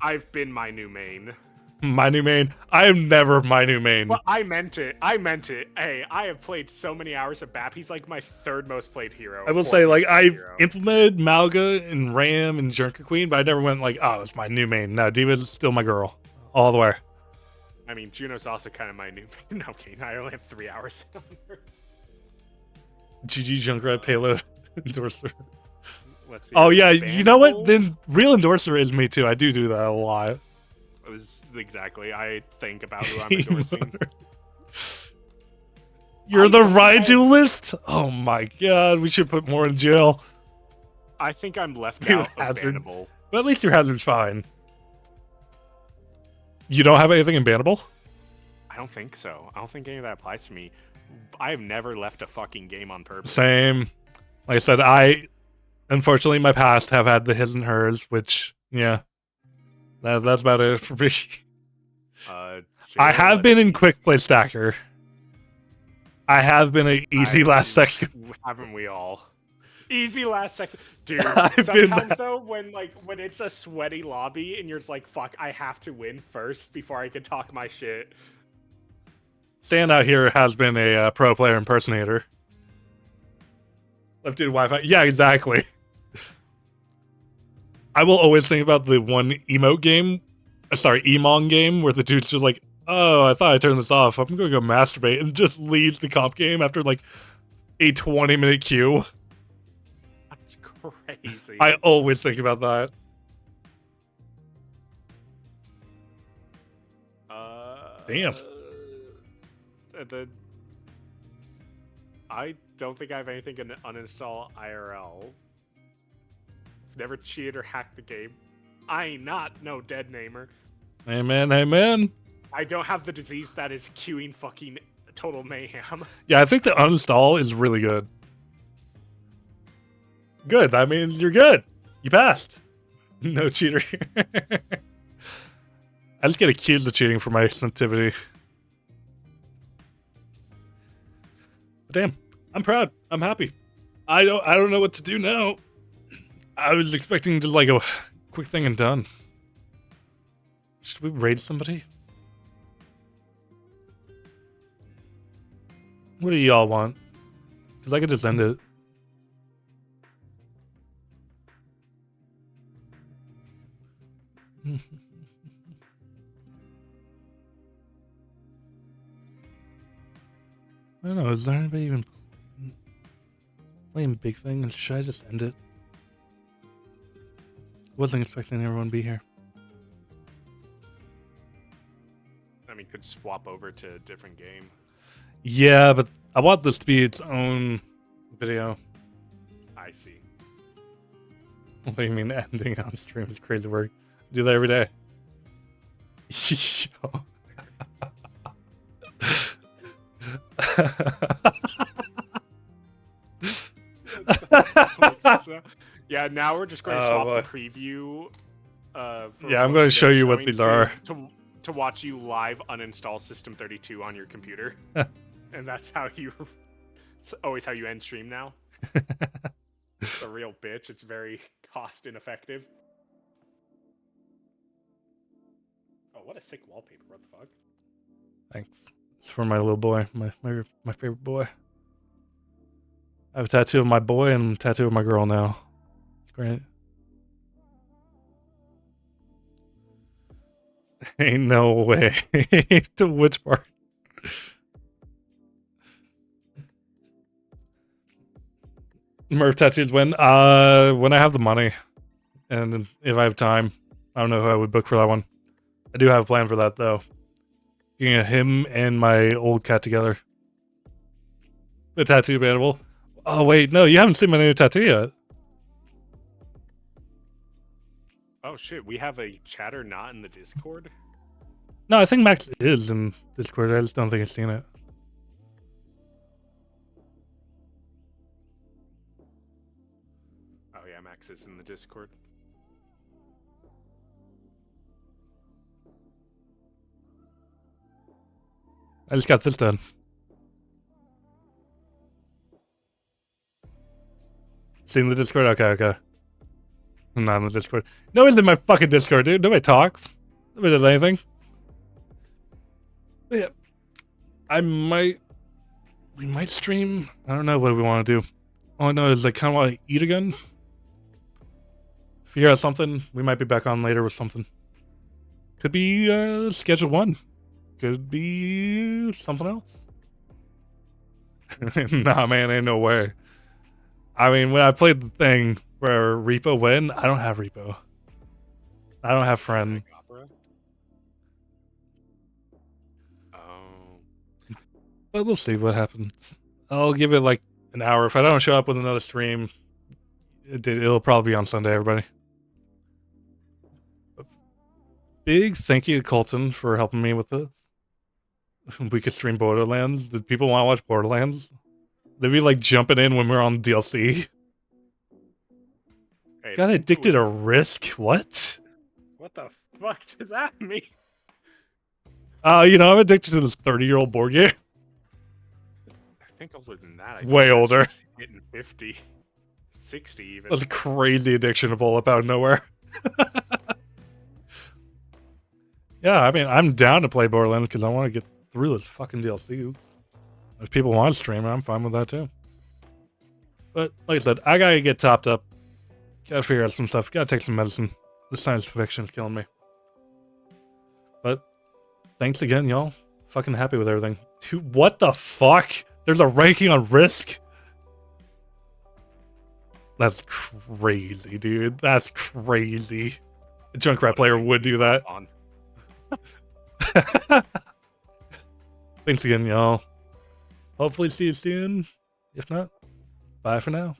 I've been my new main. My new main. I am never my new main. Well, I meant it. Hey, I have played so many hours of BAP. He's like my third most played hero. I will say, like, I've implemented Malga and Ram and Junker Queen, but I never went like, oh, it's my new main. No, Diva's still my girl. All the way. I mean, Juno's also kind of my new main. No, okay, I only have 3 hours on her. GG Junkrat payload endorser. Let's see. Oh, yeah, you know what? Bannable? Then real endorser is me, too. I do that a lot. It was exactly. I think about who I'm endorsing. You're the right duelist? Oh my god, we should put more in jail. I think I'm left Your out of hazard. bannable. But at least your hazard's fine. You don't have anything in bannable? I don't think so. I don't think any of that applies to me. I have never left a fucking game on purpose. Same. Like I said, unfortunately, in my past have had the his and hers, which, yeah. That's about it for me. I have been in quick play stacker. I have been an easy last second. Haven't we all? Easy last second, dude. I've Sometimes though, when it's a sweaty lobby and you're just like, "Fuck, I have to win first before I can talk my shit." Standout here has been a pro player impersonator. Left-handed Wi-Fi. Yeah, exactly. I will always think about the one emote game, Emong game, where the dude's just like, oh, I thought I turned this off. I'm going to go masturbate, and just leaves the comp game after like a 20-minute queue. That's crazy. I always think about that. Damn. I don't think I have anything to uninstall IRL. Never cheated or hacked the game. I ain't not no dead namer. Amen, amen. I don't have the disease that is queuing fucking total mayhem. Yeah, I think the uninstall is really good. Good. I mean, you're good. You passed. No cheater here. I just get accused of cheating for my sensitivity. But damn, I'm proud. I'm happy. I don't know what to do now. I was expecting just like a quick thing and done. Should we raid somebody? What do y'all want? Because I could just end it. I don't know, is there anybody even playing big thing? Should I just end it? Wasn't expecting everyone to be here. I mean, could swap over to a different game. Yeah, but I want this to be its own video. I see. What do you mean ending on stream is crazy work? I do that every day. Yeah, now we're just going to Oh, swap boy. the preview. For Yeah, I'm what going we to show are you what showing these are. to watch you live uninstall System 32 on your computer, and that's how you. It's always how you end stream now. It's a real bitch. It's very cost ineffective. Oh, what a sick wallpaper! What the fuck? Thanks. It's for my little boy, my favorite boy. I have a tattoo of my boy and a tattoo of my girl now. It's great. Ain't no way. To which part? Merv tattoos when? When I have the money. And if I have time. I don't know who I would book for that one. I do have a plan for that though. Getting him and my old cat together. The tattoo animal. Oh wait, no, you haven't seen my new tattoo yet. Oh shit, we have a chatter not in the Discord? No, I think Max is in Discord. I just don't think I've seen it. Oh yeah, Max is in the Discord. I just got this done. Seen the Discord? Okay. I'm not in the Discord. Nobody's in my fucking Discord, dude. Nobody talks. Nobody does anything. But yeah. We might stream. I don't know what we want to do. All I know is I kind of want to eat again. Figure out something. We might be back on later with something. Could be schedule 1. Could be something else. Nah, man, ain't no way. I mean, when I played the thing where Repo win, I don't have Repo. I don't have friend. Oh. But we'll see what happens. I'll give it like an hour. If I don't show up with another stream, it'll probably be on Sunday, everybody. Big thank you to Colton for helping me with this. We could stream Borderlands. Did people want to watch Borderlands? They'd be like jumping in when we're on DLC. Hey, Got addicted to Risk? What? what the fuck does that mean? You know, I'm addicted to this 30-year-old board game. I think older than that. I Way think older. that's hitting 50. 60 even. That's a crazy addiction to pull up out of nowhere. Yeah, I mean, I'm down to play Borderlands because I want to get through this fucking DLC. If people want to stream it, I'm fine with that too. But like I said, I gotta get topped up. Gotta figure out some stuff. Gotta take some medicine. The science fiction is killing me. But thanks again, y'all. Fucking happy with everything. Dude, what the fuck? There's a ranking on Risk? That's crazy, dude. That's crazy. A Junkrat player would do that. On. Thanks again, y'all. Hopefully see you soon. If not, bye for now.